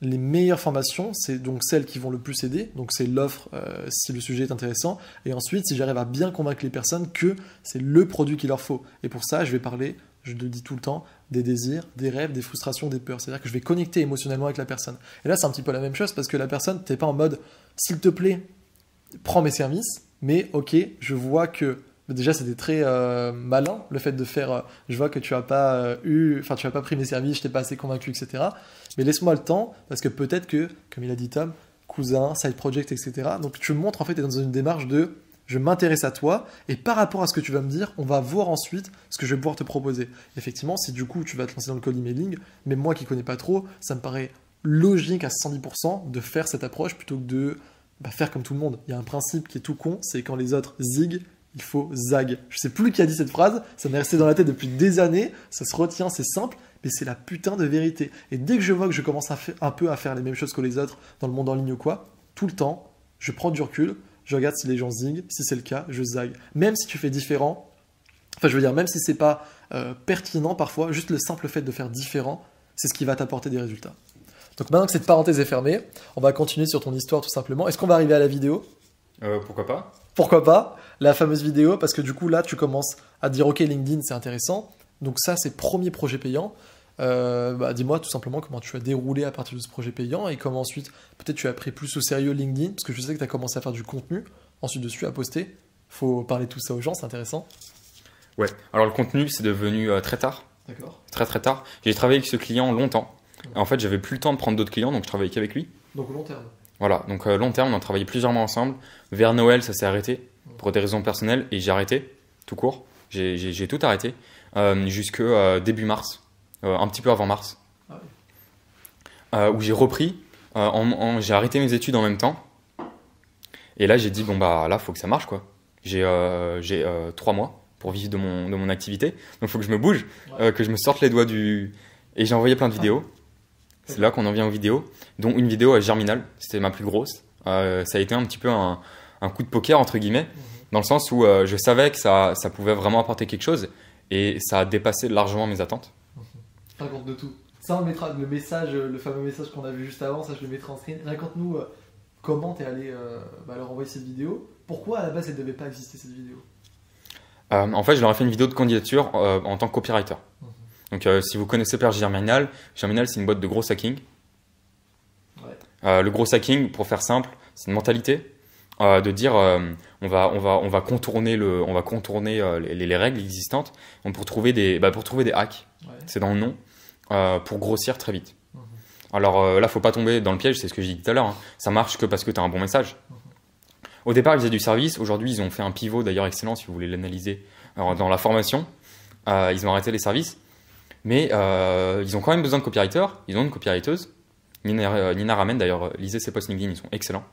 les meilleures formations, c'est donc celles qui vont le plus aider. Donc c'est l'offre si le sujet est intéressant. Et ensuite, si j'arrive à bien convaincre les personnes que c'est le produit qu'il leur faut. Et pour ça, je vais parler je le dis tout le temps, des désirs, des rêves, des frustrations, des peurs. C'est-à-dire que je vais connecter émotionnellement avec la personne. Et là, c'est un petit peu la même chose parce que la personne, t'es pas en mode, s'il te plaît, prends mes services, mais ok, je vois que déjà c'était très malin le fait de faire, je vois que tu as pas tu as pas pris mes services, je t'ai pas assez convaincu, etc. Mais laisse-moi le temps parce que peut-être que, comme il a dit Tom, cousin, side project, etc. Donc tu me montres en fait, t'es dans une démarche de je m'intéresse à toi et par rapport à ce que tu vas me dire, on va voir ensuite ce que je vais pouvoir te proposer. Effectivement, si du coup tu vas te lancer dans le cold emailing, mais moi qui connais pas trop, ça me paraît logique à 110% de faire cette approche plutôt que de faire comme tout le monde. Il y a un principe qui est tout con, c'est quand les autres zig, il faut zag. Je sais plus qui a dit cette phrase, ça m'est resté dans la tête depuis des années, ça se retient, c'est simple, mais c'est la putain de vérité. Et dès que je vois que je commence un peu à faire les mêmes choses que les autres dans le monde en ligne ou quoi, tout le temps, je prends du recul, je regarde si les gens zig, si c'est le cas, je zag. Même si tu fais différent, enfin je veux dire, même si c'est pas pertinent parfois, juste le simple fait de faire différent, c'est ce qui va t'apporter des résultats. Donc maintenant que cette parenthèse est fermée, on va continuer sur ton histoire tout simplement. Est-ce qu'on va arriver à la vidéo ? Pourquoi pas? Pourquoi pas? La fameuse vidéo, parce que du coup là tu commences à dire ok LinkedIn c'est intéressant, donc ça c'est premier projet payant. Dis-moi tout simplement comment tu as déroulé à partir de ce projet payant et comment ensuite peut-être tu as pris plus au sérieux LinkedIn, parce que je sais que tu as commencé à faire du contenu, ensuite dessus à poster. Faut parler de tout ça aux gens, c'est intéressant. Ouais, alors le contenu c'est devenu très tard. D'accord. Très très tard. J'ai travaillé avec ce client longtemps. Et en fait, j'avais plus le temps de prendre d'autres clients, donc je travaillais qu'avec lui. Donc long terme. Voilà, donc long terme, on a travaillé plusieurs mois ensemble. Vers Noël, ça s'est arrêté pour des raisons personnelles et j'ai arrêté, tout court. J'ai tout arrêté jusque début mars, un petit peu avant mars, où j'ai repris. J'ai arrêté mes études en même temps. Et là, j'ai dit, bon, bah là, faut que ça marche, quoi. J'ai 3 mois pour vivre de mon activité. Donc, il faut que je me bouge, que je me sorte les doigts du. Et j'ai envoyé plein de vidéos. C'est là qu'on en vient aux vidéos, dont une vidéo à Germinal, c'était ma plus grosse. Ça a été un petit peu un coup de poker, entre guillemets, dans le sens où je savais que ça pouvait vraiment apporter quelque chose et ça a dépassé largement mes attentes. Raconte de tout. Ça, on mettra le message, le fameux message qu'on a vu juste avant, ça je le mettrai en screen. Raconte-nous comment tu es allé leur envoyer cette vidéo. Pourquoi à la base elle ne devait pas exister cette vidéo? En fait, je leur ai fait une vidéo de candidature en tant que copywriter. Donc, si vous connaissez pas Germinal, Germinal c'est une boîte de gros hacking. Le gros hacking, pour faire simple, c'est une mentalité de dire on va contourner les règles existantes pour trouver des hacks. C'est dans le nom pour grossir très vite. Alors là, faut pas tomber dans le piège, c'est ce que j'ai dit tout à l'heure. Hein. Ça marche que parce que tu as un bon message. Au départ, ils faisaient du service. Aujourd'hui, ils ont fait un pivot d'ailleurs excellent si vous voulez l'analyser dans la formation. Ils ont arrêté les services. Mais ils ont quand même besoin de copywriters. Ils ont une copywriteuse, Nina Ramen, d'ailleurs, lisez ses posts LinkedIn, ils sont excellents.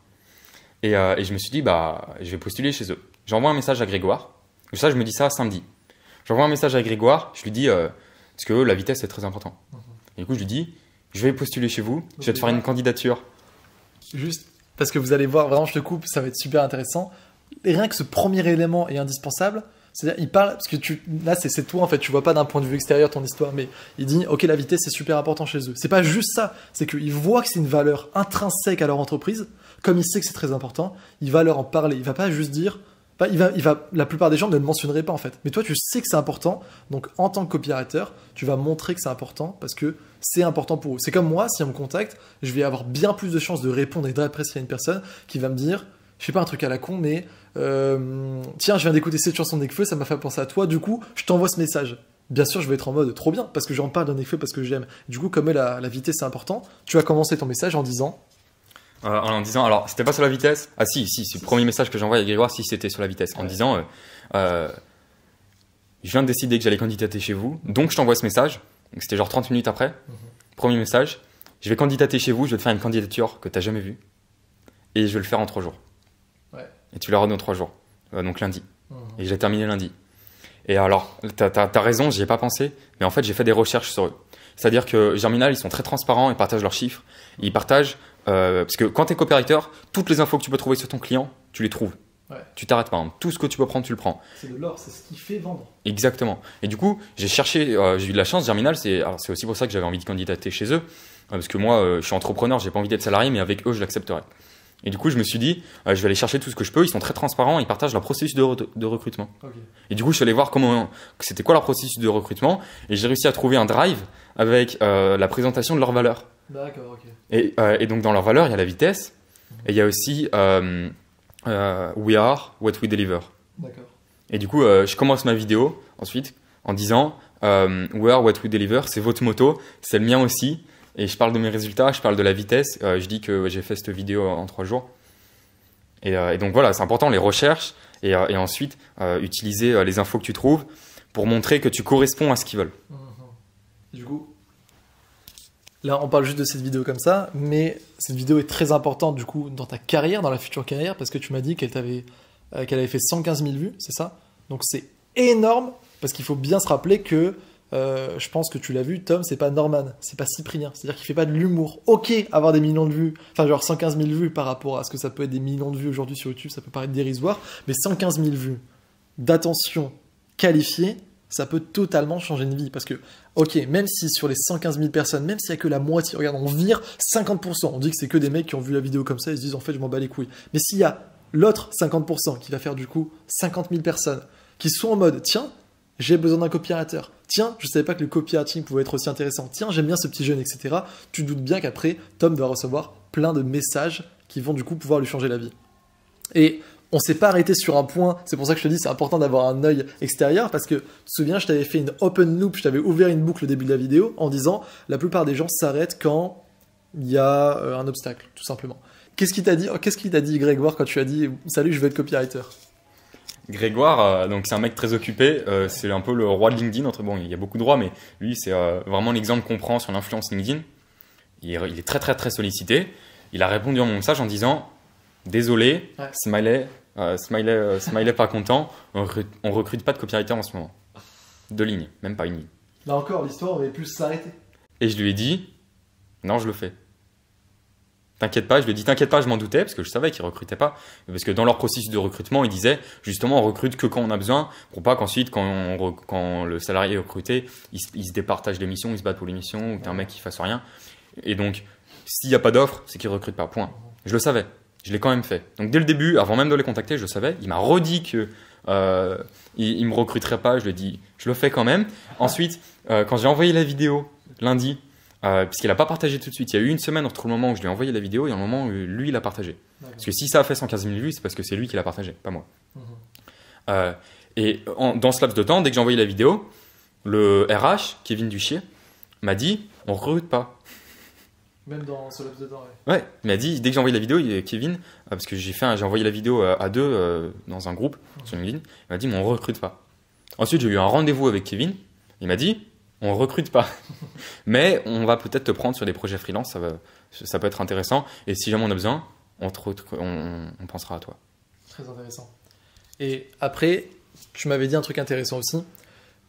Et je me suis dit, je vais postuler chez eux. J'envoie un message à Grégoire. Ça, je me dis ça samedi. J'envoie un message à Grégoire, je lui dis, parce que la vitesse est très important. Et du coup, je lui dis, je vais postuler chez vous, je vais te faire une candidature. Juste parce que vous allez voir, vraiment, je te coupe, ça va être super intéressant. Et rien que ce premier élément est indispensable. C'est-à-dire, il parle, parce que là, c'est toi, en fait, tu vois pas d'un point de vue extérieur ton histoire, mais il dit, ok, la vitesse, c'est super important chez eux. C'est pas juste ça, c'est qu'il voit que c'est une valeur intrinsèque à leur entreprise, comme il sait que c'est très important, il va leur en parler. Il va pas juste dire, la plupart des gens ne le mentionneraient pas, en fait. Mais toi, tu sais que c'est important, donc en tant que copywriter, tu vas montrer que c'est important, parce que c'est important pour eux. C'est comme moi, si on me contacte, je vais avoir bien plus de chances de répondre et d'apprécier à une personne qui va me dire, je sais pas un truc à la con, mais tiens, je viens d'écouter cette chanson de Nekfeu, ça m'a fait penser à toi, du coup, je t'envoie ce message. Bien sûr, je vais être en mode trop bien, parce que j'en parle de Nekfeu, parce que j'aime. Du coup, comme la vitesse c'est important, tu vas commencer ton message en disant. Alors, c'était pas sur la vitesse. Ah, si, c'est le premier message que j'envoie à Grégoire, si c'était sur la vitesse. En disant, je viens de décider que j'allais candidater chez vous, donc je t'envoie ce message. Donc, c'était genre 30 minutes après. Premier message, je vais candidater chez vous, je vais te faire une candidature que t'as jamais vue, et je vais le faire en 3 jours. Et tu l'auras dans 3 jours, donc lundi. Et j'ai terminé lundi. Et alors, t'as raison, j'y ai pas pensé, mais en fait, j'ai fait des recherches sur eux. C'est-à-dire que Germinal, ils sont très transparents, ils partagent leurs chiffres, ils partagent, parce que quand t'es copywriter, toutes les infos que tu peux trouver sur ton client, tu les trouves. Tu t'arrêtes pas, hein. Tout ce que tu peux prendre, tu le prends. C'est de l'or, c'est ce qui fait vendre. Exactement. Et du coup, j'ai cherché, j'ai eu de la chance, Germinal, c'est aussi pour ça que j'avais envie de candidater chez eux, parce que moi, je suis entrepreneur, j'ai pas envie d'être salarié, mais avec eux, je l'accepterais. Et du coup, je me suis dit, je vais aller chercher tout ce que je peux. Ils sont très transparents, ils partagent leur processus de recrutement. Ok. Et du coup, je suis allé voir c'était quoi leur processus de recrutement. Et j'ai réussi à trouver un drive avec la présentation de leurs valeurs. D'accord, ok. Et donc, dans leurs valeurs, il y a la vitesse. Et il y a aussi We are what we deliver. D'accord. Et du coup, je commence ma vidéo ensuite en disant We are what we deliver, c'est votre motto, c'est le mien aussi. Et je parle de mes résultats, je parle de la vitesse. Je dis que j'ai fait cette vidéo en 3 jours. Et donc voilà, c'est important, les recherches. Et ensuite, utiliser les infos que tu trouves pour montrer que tu corresponds à ce qu'ils veulent. Du coup, là, on parle juste de cette vidéo comme ça, mais cette vidéo est très importante du coup dans ta carrière, dans la future carrière, parce que tu m'as dit qu'elle avait fait 115 000 vues, c'est ça? Donc c'est énorme, parce qu'il faut bien se rappeler que, je pense que tu l'as vu, Tom, c'est pas Norman, c'est pas Cyprien, c'est-à-dire qu'il fait pas de l'humour. Ok, avoir des millions de vues, enfin genre 115 000 vues par rapport à ce que ça peut être des millions de vues aujourd'hui sur YouTube, ça peut paraître dérisoire, mais 115 000 vues d'attention qualifiée, ça peut totalement changer une vie. Parce que, ok, même si sur les 115 000 personnes, même s'il n'y a que la moitié, regarde, on vire 50%, on dit que c'est que des mecs qui ont vu la vidéo comme ça, ils se disent en fait je m'en bats les couilles. Mais s'il y a l'autre 50% qui va faire du coup 50 000 personnes qui sont en mode tiens, j'ai besoin d'un copywriter, tiens, je savais pas que le copywriting pouvait être aussi intéressant, tiens, j'aime bien ce petit jeune, etc. Tu te doutes bien qu'après, Tom va recevoir plein de messages qui vont du coup pouvoir lui changer la vie. Et on s'est pas arrêté sur un point, c'est pour ça que je te dis c'est important d'avoir un œil extérieur, parce que tu te souviens, je t'avais fait une open loop, je t'avais ouvert une boucle au début de la vidéo en disant la plupart des gens s'arrêtent quand il y a un obstacle, tout simplement. Qu'est-ce qu'il t'a dit Grégoire quand tu as dit salut, je veux être copywriter? Grégoire, donc c'est un mec très occupé, c'est un peu le roi de LinkedIn. Bon, il y a beaucoup de rois, mais lui c'est vraiment l'exemple qu'on prend sur l'influence LinkedIn. Il est très très très sollicité. Il a répondu à mon message en disant désolé, ouais. Smiley pas content, on recrute pas de copywriter en ce moment. 2 lignes, même pas une ligne. Là encore, l'histoire aurait pu s'arrêter. Et je lui ai dit non, je le fais. T'inquiète pas, je lui ai dit t'inquiète pas, je m'en doutais parce que je savais qu'ils recrutaient pas. Parce que dans leur processus de recrutement, ils disaient justement on recrute que quand on a besoin, pour pas qu'ensuite quand le salarié est recruté, il se départage les missions, il se bat pour les missions, ou que t'es un mec qui fasse rien. Et donc s'il n'y a pas d'offre, c'est qu'ils recrutent pas. Point. Je le savais. Je l'ai quand même fait. Donc dès le début, avant même de les contacter, je le savais. Il m'a redit que il me recruterait pas. Je lui ai dit je le fais quand même. Ensuite, quand j'ai envoyé la vidéo lundi, puisqu'il n'a pas partagé tout de suite. Il y a eu une semaine entre le moment où je lui ai envoyé la vidéo et le moment où lui, il a partagé. D'accord. Parce que si ça a fait 115 000 vues, c'est parce que c'est lui qui l'a partagé, pas moi. Dans ce laps de temps, dès que j'ai envoyé la vidéo, le RH, Kevin Duchier, m'a dit on ne recrute pas. Même dans ce laps de temps, ouais. Il m'a dit, dès que j'ai envoyé la vidéo, Kevin, parce que j'ai envoyé la vidéo à 2 dans un groupe sur LinkedIn, il m'a dit mais on ne recrute pas. Ensuite, j'ai eu un rendez-vous avec Kevin, il m'a dit on recrute pas, mais on va peut-être te prendre sur des projets freelance, ça peut être intéressant. Et si jamais on a besoin, on pensera à toi. Très intéressant. Et après, tu m'avais dit un truc intéressant aussi,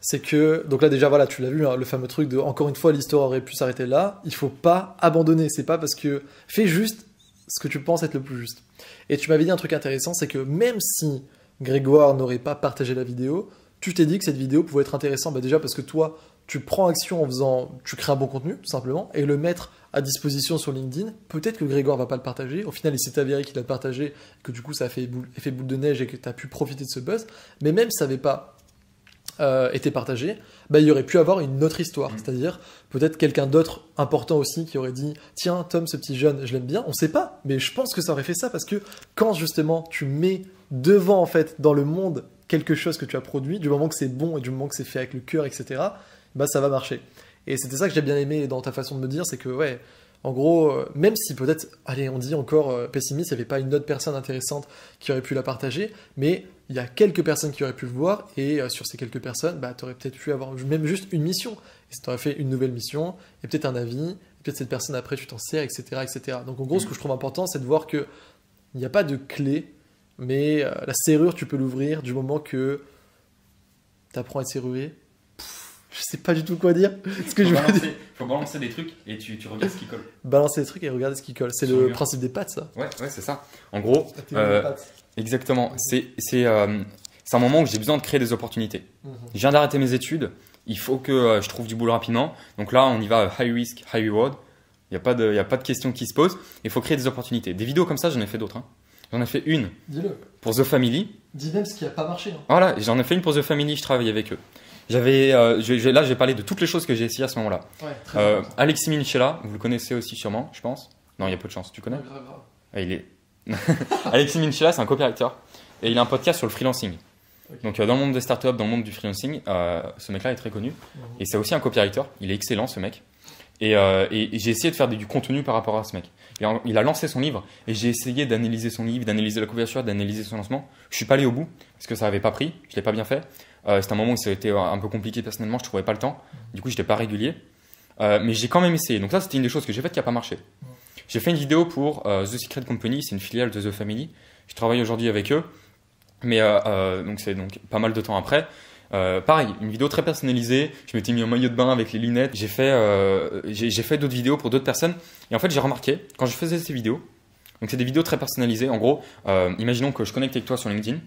c'est que, donc là déjà voilà, tu l'as vu, hein, le fameux truc de, encore une fois, l'histoire aurait pu s'arrêter là, il faut pas abandonner, c'est pas parce que, fais juste ce que tu penses être le plus juste. Et tu m'avais dit un truc intéressant, c'est que même si Grégoire n'aurait pas partagé la vidéo, tu t'es dit que cette vidéo pouvait être intéressante, bah déjà parce que toi, tu prends action en faisant, tu crées un bon contenu, tout simplement, et le mettre à disposition sur LinkedIn. Peut-être que Grégoire va pas le partager. Au final, il s'est avéré qu'il a partagé, que du coup, ça a fait effet boule de neige et que tu as pu profiter de ce buzz. Mais même si ça n'avait pas été partagé, bah, il y aurait pu avoir une autre histoire. C'est-à-dire, peut-être quelqu'un d'autre important aussi qui aurait dit « Tiens, Tom, ce petit jeune, je l'aime bien. » On sait pas, mais je pense que ça aurait fait ça parce que quand, justement, tu mets devant, en fait, dans le monde, quelque chose que tu as produit, du moment que c'est bon et du moment que c'est fait avec le cœur, etc., bah ça va marcher. Et c'était ça que j'ai bien aimé dans ta façon de me dire, c'est que ouais, en gros, même si peut-être, allez, on dit encore pessimiste, il n'y avait pas une autre personne intéressante qui aurait pu la partager, mais il y a quelques personnes qui auraient pu le voir, et sur ces quelques personnes, bah, tu aurais peut-être pu avoir même juste une mission, et ça t'aurait fait une nouvelle mission, et peut-être un avis, et peut-être cette personne après tu t'en sers, etc., etc. Donc en gros, ce que je trouve important, c'est de voir que il n'y a pas de clé, mais la serrure, tu peux l'ouvrir du moment que tu apprends à être serruré. Je sais pas du tout quoi dire. Il faut balancer des trucs et tu regardes ce qui colle. Balancer des trucs et regarder ce qui colle. C'est le principe des pattes, ça. Ouais, c'est ça. En gros, exactement. C'est un moment où j'ai besoin de créer des opportunités. Je viens d'arrêter mes études. Il faut que je trouve du boulot rapidement. Donc là, on y va high risk, high reward. Il n'y a pas de questions qui se posent. Il faut créer des opportunités. Des vidéos comme ça, j'en ai fait d'autres. Hein. J'en ai fait une Dis-le. pour The Family. Dis même ce qui n'a pas marché. Hein. Voilà, j'en ai fait une pour The Family, je travaille avec eux. Là, je vais parler de toutes les choses que j'ai essayé à ce moment-là. Ouais, très bien. Alexis Minchella, vous le connaissez aussi sûrement, je pense. Non, il y a peu de chance. Tu connais? Ouais, grave, grave. Ah, il est... Alexis Minchella, c'est un copywriter. Et il a un podcast sur le freelancing. Ok. Donc, dans le monde des startups, dans le monde du freelancing, ce mec-là est très connu. Et c'est aussi un copywriter. Il est excellent, ce mec. Et j'ai essayé de faire du contenu par rapport à ce mec. Il a lancé son livre et j'ai essayé d'analyser son livre, d'analyser la couverture, d'analyser son lancement. Je suis pas allé au bout parce que ça avait pas pris, je l'ai pas bien fait. C'était un moment où ça a été un peu compliqué personnellement, je trouvais pas le temps. Du coup, j'étais pas régulier. Mais j'ai quand même essayé. Donc ça, c'était une des choses que j'ai faites qui a pas marché. J'ai fait une vidéo pour The Secret Company, c'est une filiale de The Family. Je travaille aujourd'hui avec eux, mais donc c'est donc pas mal de temps après. Pareil, une vidéo très personnalisée. Je m'étais mis en maillot de bain avec les lunettes. J'ai fait d'autres vidéos pour d'autres personnes. Et en fait, j'ai remarqué quand je faisais ces vidéos. Donc, c'est des vidéos très personnalisées. En gros, imaginons que je connecte avec toi sur LinkedIn.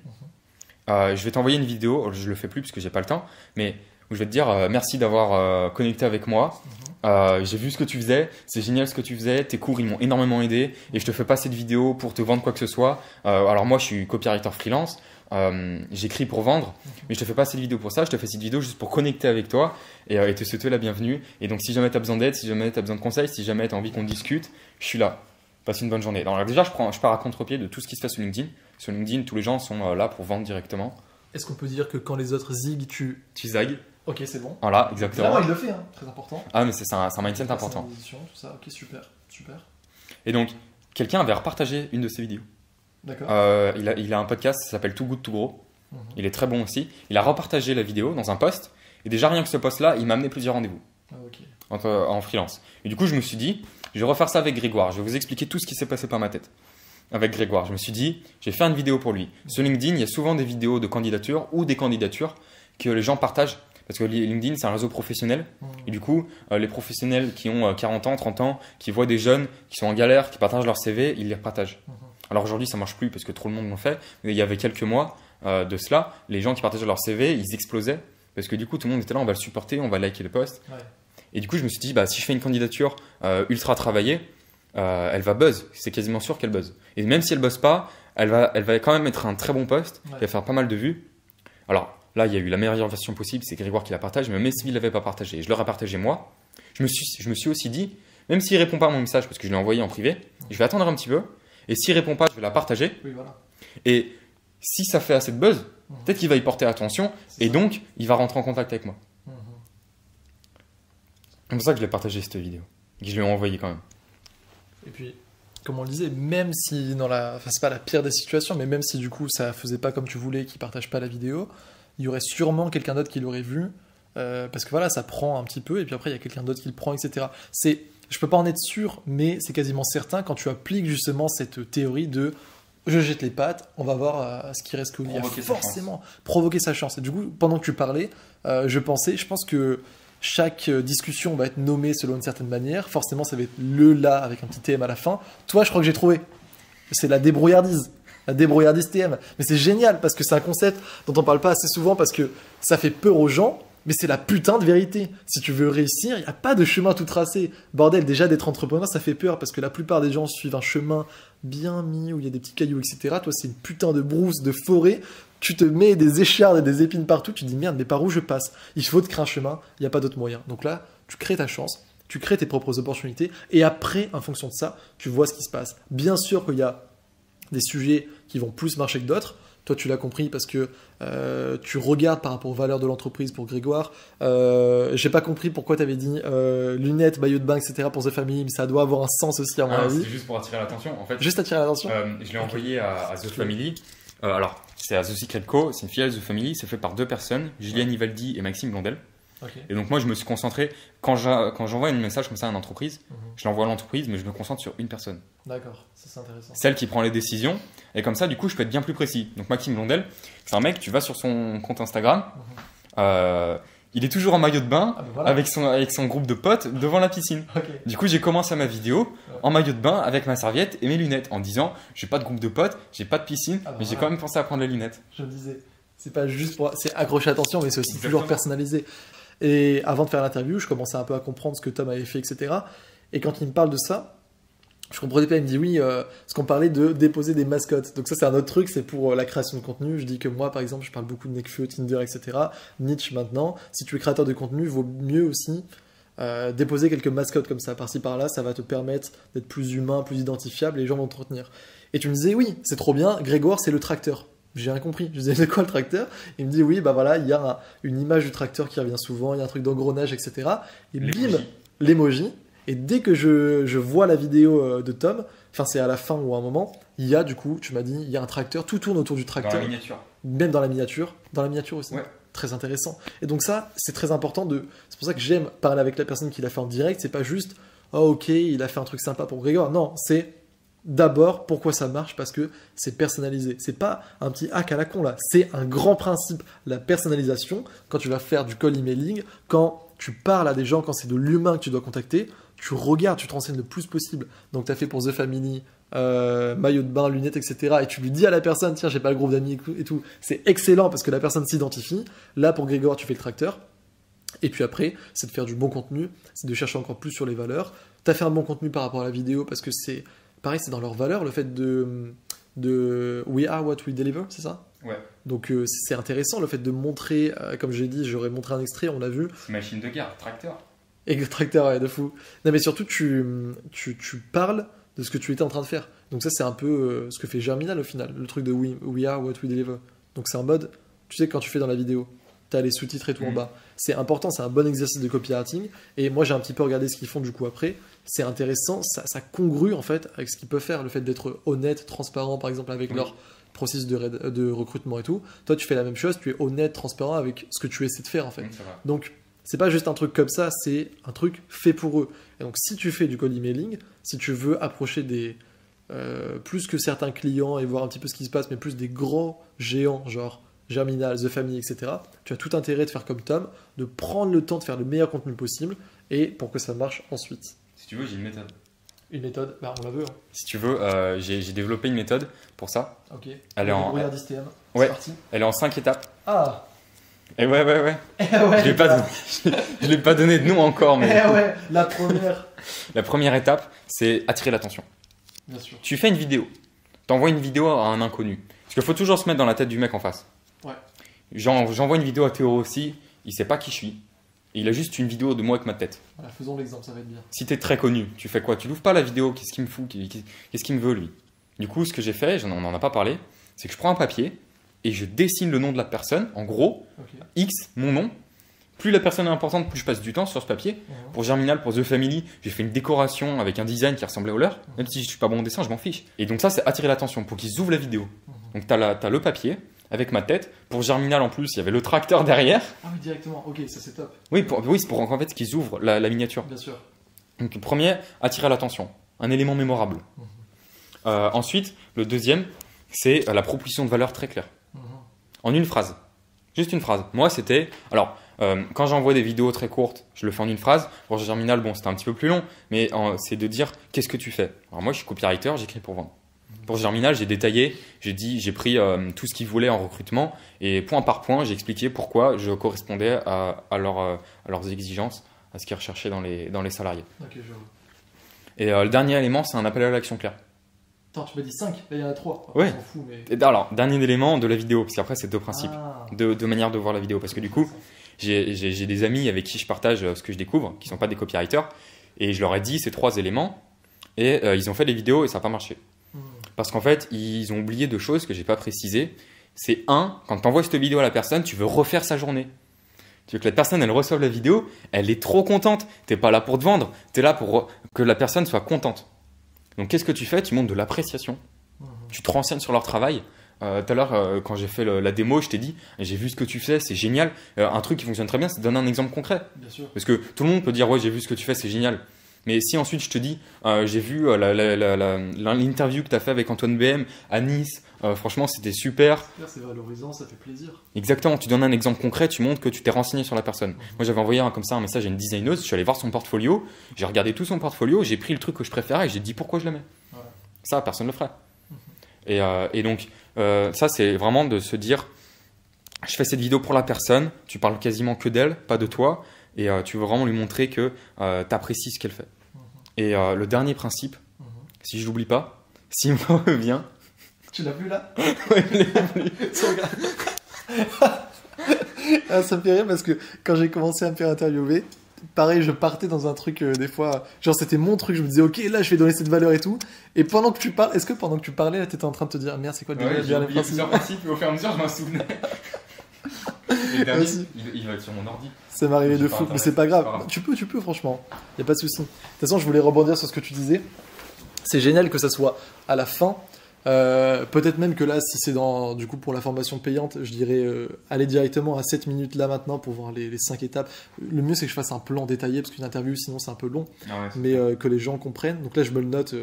Je vais t'envoyer une vidéo. Je le fais plus parce que j'ai pas le temps, mais où je vais te dire merci d'avoir connecté avec moi. J'ai vu ce que tu faisais. C'est génial ce que tu faisais. Tes cours, ils m'ont énormément aidé. Et je te fais pas cette vidéo pour te vendre quoi que ce soit. Alors moi, je suis copywriter freelance. J'écris pour vendre, mais je te fais pas cette vidéo pour ça, je te fais cette vidéo juste pour connecter avec toi et te souhaiter la bienvenue. Et donc si jamais tu as besoin d'aide, si jamais tu as besoin de conseils, si jamais tu as envie qu'on discute, je suis là. Passe une bonne journée. Alors déjà, je pars à contre-pied de tout ce qui se fait sur LinkedIn. Sur LinkedIn, tous les gens sont là pour vendre directement. Est-ce qu'on peut dire que quand les autres ziguent, tu zagues. Ok, c'est bon. Voilà, exactement. Là, il le fait, hein. Très important. Ah, mais c'est un mindset important. Tout ça. Ok, super. Et donc, quelqu'un avait repartagé une de ces vidéos. D'accord. Il a un podcast, ça s'appelle Too Good To Grow. Il est très bon aussi. Il a repartagé la vidéo dans un post. Et déjà, rien que ce post-là, il m'a amené plusieurs rendez-vous en freelance. Et du coup, je me suis dit, je vais refaire ça avec Grégoire. Je vais vous expliquer tout ce qui s'est passé par ma tête. Avec Grégoire, je me suis dit, je vais faire une vidéo pour lui. Sur LinkedIn, il y a souvent des vidéos de candidature ou des candidatures que les gens partagent. Parce que LinkedIn, c'est un réseau professionnel. Et du coup, les professionnels qui ont 40 ans, 30 ans, qui voient des jeunes qui sont en galère, qui partagent leur CV, ils les repartagent. Alors aujourd'hui, ça marche plus parce que trop le monde l'ont fait. Mais il y avait quelques mois de cela, les gens qui partageaient leur CV, ils explosaient. Parce que du coup, tout le monde était là, on va le supporter, on va liker le post. Ouais. Et du coup, je me suis dit, si je fais une candidature ultra travaillée, elle va buzz. C'est quasiment sûr qu'elle buzz. Et même si elle buzz pas, elle va quand même être un très bon post. Ouais. Elle va faire pas mal de vues. Alors là, il y a eu la meilleure version possible, c'est Grégoire qui la partage. Mais même s'il ne l'avait pas partagé, je l'aurais partagé moi. Je me suis aussi dit, même s'il répond pas à mon message, parce que je l'ai envoyé en privé, je vais attendre un petit peu. Et s'il répond pas, je vais la partager. Oui, voilà. Et si ça fait assez de buzz, peut-être qu'il va y porter attention et donc il va rentrer en contact avec moi. C'est pour ça que je l'ai partagé cette vidéo. Et que je lui ai envoyé quand même. Et puis, comme on le disait, même si c'est pas la pire des situations, mais même si du coup ça faisait pas comme tu voulais, qu'il partage pas la vidéo, il y aurait sûrement quelqu'un d'autre qui l'aurait vu. Parce que voilà, ça prend un petit peu et puis après il y a quelqu'un d'autre qui le prend, etc. Je peux pas en être sûr, mais c'est quasiment certain quand tu appliques justement cette théorie de je jette les pattes, on va voir ce qui reste que il y a forcément provoquer sa chance. Et du coup, pendant que tu parlais, je pense que chaque discussion va être nommée selon une certaine manière. Forcément, ça va être le là avec un petit TM à la fin. Toi, je crois que j'ai trouvé. C'est la débrouillardise. La débrouillardise TM. Mais c'est génial parce que c'est un concept dont on parle pas assez souvent parce que ça fait peur aux gens. Mais c'est la putain de vérité. Si tu veux réussir, il n'y a pas de chemin tout tracé. Bordel, déjà d'être entrepreneur, ça fait peur parce que la plupart des gens suivent un chemin bien mis où il y a des petits cailloux, etc. Toi, c'est une putain de brousse, de forêt. Tu te mets des échardes et des épines partout. Tu te dis merde, mais par où je passe? Il faut te créer un chemin. Il n'y a pas d'autre moyen. Donc là, tu crées ta chance. Tu crées tes propres opportunités. Et après, en fonction de ça, tu vois ce qui se passe. Bien sûr qu'il y a des sujets qui vont plus marcher que d'autres. Toi, tu l'as compris parce que tu regardes par rapport aux valeurs de l'entreprise pour Grégoire. J'ai pas compris pourquoi tu avais dit lunettes, maillot de bain, etc. pour The Family, mais ça doit avoir un sens aussi à mon avis. C'est juste pour attirer l'attention. En fait, juste attirer l'attention. Je l'ai envoyé à The Family. Alors, c'est à The Secret Co, c'est une filiale de The Family, c'est fait par deux personnes, Julien Ivaldi et Maxime Blondel. Okay. Et donc moi, je me suis concentré, quand j'envoie un message comme ça à une entreprise, je l'envoie à l'entreprise, mais je me concentre sur une personne. D'accord, ça c'est intéressant. Celle qui prend les décisions, et comme ça, du coup, je peux être bien plus précis. Donc Maxime Blondel, c'est un mec, tu vas sur son compte Instagram, il est toujours en maillot de bain, voilà. avec son groupe de potes devant la piscine. Okay. Du coup, j'ai commencé ma vidéo en maillot de bain avec ma serviette et mes lunettes, en disant, j'ai pas de groupe de potes, j'ai pas de piscine, mais j'ai quand même pensé à prendre les lunettes. Je le disais, c'est pas juste pour... C'est accrocher l'attention, mais c'est aussi toujours personnalisé. Et avant de faire l'interview, je commençais un peu à comprendre ce que Tom avait fait, etc. Et quand il me parle de ça, je comprenais pas, il me dit oui, parce qu'on parlait de déposer des mascottes. Donc ça c'est un autre truc, c'est pour la création de contenu. Je dis que moi par exemple, je parle beaucoup de Nekfeu, Tinder, etc. Nietzsche maintenant. Si tu es créateur de contenu, vaut mieux aussi déposer quelques mascottes comme ça, par-ci par-là, ça va te permettre d'être plus humain, plus identifiable, et les gens vont te retenir. Et tu me disais oui, c'est trop bien, Grégoire c'est le tracteur. J'ai rien compris. Je disais, c'est quoi le tracteur? Il me dit, oui, bah voilà, il y a une image du tracteur qui revient souvent, il y a un truc d'engrenage, etc. Et bim, l'emoji. Et dès que je vois la vidéo de Tom, enfin, c'est à la fin ou à un moment, il y a du coup, tu m'as dit, il y a un tracteur, tout tourne autour du tracteur. Dans la miniature. Même dans la miniature. Dans la miniature aussi. Ouais. Très intéressant. Et donc, ça, c'est très important de. C'est pour ça que j'aime parler avec la personne qui l'a fait en direct. C'est pas juste, oh, ok, il a fait un truc sympa pour Grégoire. Non, c'est. D'abord, pourquoi ça marche? Parce que c'est personnalisé. C'est pas un petit hack à la con là. C'est un grand principe. La personnalisation, quand tu vas faire du cold emailing, quand tu parles à des gens, quand c'est de l'humain que tu dois contacter, tu regardes, tu te renseignes le plus possible. Donc, tu as fait pour The Family, maillot de bain, lunettes, etc. Et tu lui dis à la personne, tiens, j'ai pas le groupe d'amis et tout. C'est excellent parce que la personne s'identifie. Là, pour Grégoire, tu fais le tracteur. Et puis après, c'est de faire du bon contenu, c'est de chercher encore plus sur les valeurs. Tu as fait un bon contenu par rapport à la vidéo parce que c'est. Pareil, c'est dans leurs valeurs, le fait de We are what we deliver, c'est ça? Ouais. Donc c'est intéressant le fait de montrer, comme j'ai dit, j'aurais montré un extrait, on l'a vu. C'est machine de guerre, tracteur. Et le tracteur, ouais, de fou. Non mais surtout, tu parles de ce que tu étais en train de faire. Donc ça, c'est un peu ce que fait Germinal au final, le truc de We are what we deliver. Donc c'est en mode, tu sais, quand tu fais dans la vidéo, tu as les sous-titres et tout en bas. C'est important, c'est un bon exercice de copywriting. Et moi, j'ai un petit peu regardé ce qu'ils font du coup après. C'est intéressant, ça congrue en fait avec ce qu'ils peuvent faire, le fait d'être honnête, transparent par exemple avec leur processus de recrutement et tout. Toi, tu fais la même chose, tu es honnête, transparent avec ce que tu essaies de faire en fait. Donc, c'est pas juste un truc comme ça, c'est un truc fait pour eux. Et donc, si tu fais du cold emailing, si tu veux approcher des plus que certains clients et voir un petit peu ce qui se passe, mais plus des grands géants, genre Germinal, The Family, etc., tu as tout intérêt de faire comme Tom, de prendre le temps de faire le meilleur contenu possible et pour que ça marche ensuite. Si tu veux, j'ai une méthode. Une méthode, bah on la veut. Hein. Si tu veux, j'ai développé une méthode pour ça. Ok. Elle est en. Regarde ISTM. Ouais. C'est parti. Elle est en 5 étapes. Ah. Et ouais. Ouais, Je l'ai pas donné de nom encore, mais. Ouais. La première. La première étape, c'est attirer l'attention. Bien sûr. Tu fais une vidéo. T'envoies une vidéo à un inconnu. Parce qu'il faut toujours se mettre dans la tête du mec en face. Ouais. J'envoie une vidéo à Théo aussi. Il sait pas qui je suis. Il a juste une vidéo de moi avec ma tête. Voilà, faisons l'exemple, ça va être bien. Si tu es très connu, tu fais quoi? Tu l'ouvres pas la vidéo, qu'est-ce qu'il me fout? Qu'est-ce qu'il me veut lui? Du coup, ce que j'ai fait, on n'en a pas parlé, c'est que je prends un papier et je dessine le nom de la personne, en gros, X, mon nom. Plus la personne est importante, plus je passe du temps sur ce papier. Pour Germinal, pour The Family, j'ai fait une décoration avec un design qui ressemblait au leur. Même si je suis pas bon au dessin, je m'en fiche. Et donc ça, c'est attirer l'attention pour qu'ils ouvrent la vidéo. Donc tu as le papier avec ma tête. Pour Germinal, en plus, il y avait le tracteur derrière. Ah oui, directement. Ok, ça c'est top. Oui, c'est pour en fait qu'ils ouvrent la miniature. Bien sûr. Donc le premier, attirer l'attention. Un élément mémorable. Ensuite, le deuxième, c'est la proposition de valeur très claire. En une phrase. Juste une phrase. Moi, c'était... Alors, quand j'envoie des vidéos très courtes, je le fais en une phrase. Pour Germinal, bon, c'était un petit peu plus long, mais c'est de dire qu'est-ce que tu fais. Alors moi, je suis copywriter, j'écris pour vendre. Pour Germinal, j'ai détaillé, j'ai pris tout ce qu'ils voulaient en recrutement et point par point, j'ai expliqué pourquoi je correspondais à leurs exigences, à ce qu'ils recherchaient dans les salariés. Ok, je vois. Et le dernier élément, c'est un appel à l'action clair. Attends, tu m'as dit 5, là il y en a 3. Ouais. On s'en fout, mais... Et alors, dernier élément de la vidéo, parce qu'après, c'est deux principes, Ah. deux manières de voir la vidéo. Parce que du coup, j'ai des amis avec qui je partage ce que je découvre, qui ne sont pas des copywriters, et je leur ai dit ces 3 éléments, et ils ont fait les vidéos et ça n'a pas marché. Parce qu'en fait, ils ont oublié 2 choses que j'ai pas précisées. C'est quand tu envoies cette vidéo à la personne, tu veux refaire sa journée. Tu veux que la personne, elle reçoive la vidéo, elle est trop contente. Tu n'es pas là pour te vendre, tu es là pour que la personne soit contente. Donc, qu'est-ce que tu fais? Tu montres de l'appréciation. Tu te renseignes sur leur travail. Tout à l'heure, quand j'ai fait la démo, je t'ai dit, j'ai vu ce que tu fais, c'est génial. Un truc qui fonctionne très bien, c'est de donner un exemple concret. Bien sûr. Parce que tout le monde peut dire, ouais, j'ai vu ce que tu fais, c'est génial. Mais si ensuite je te dis, j'ai vu l'interview que tu as fait avec Antoine BM à Nice, franchement c'était super. C'est valorisant, ça fait plaisir. Exactement, tu donnes un exemple concret, tu montres que tu t'es renseigné sur la personne. Moi j'avais envoyé comme ça un message à une designeuse, je suis allé voir son portfolio, j'ai regardé tout son portfolio, j'ai pris le truc que je préférais et j'ai dit pourquoi je l'aimais. Voilà. Ça, personne ne le ferait. Et donc, ça c'est vraiment de se dire, je fais cette vidéo pour la personne, tu parles quasiment que d'elle, pas de toi. Et tu veux vraiment lui montrer que tu apprécies ce qu'elle fait. Et le dernier principe, si je l'oublie pas, s'il me revient. Tu l'as vu là? Ouais, je l'ai vu. Ah, ça me fait rire parce que quand j'ai commencé à me faire interviewer, pareil, je partais dans un truc des fois, genre c'était mon truc, je me disais ok, là je vais donner cette valeur et tout. Et pendant que tu parles, est-ce que pendant que tu parlais, là t'étais en train de te dire merde, c'est quoi le Ouais, j'ai dernier oublié principe? plusieurs principes et au fur et à mesure, je m'en souvenais. Et le dernier, Vas-y. il va être sur mon ordi. Ça m'est arrivé J'ai de pas fou, mais internet, c'est pas grave. c'est pas grave. Tu peux, franchement. Y a pas de souci. De toute façon, je voulais rebondir sur ce que tu disais. C'est génial que ça soit à la fin. Peut-être même que là, si c'est du coup pour la formation payante, je dirais aller directement à 7 minutes là maintenant pour voir les 5 étapes. Le mieux, c'est que je fasse un plan détaillé parce qu'une interview, sinon, c'est un peu long. Ah ouais, Mais que les gens comprennent. Donc là, je me le note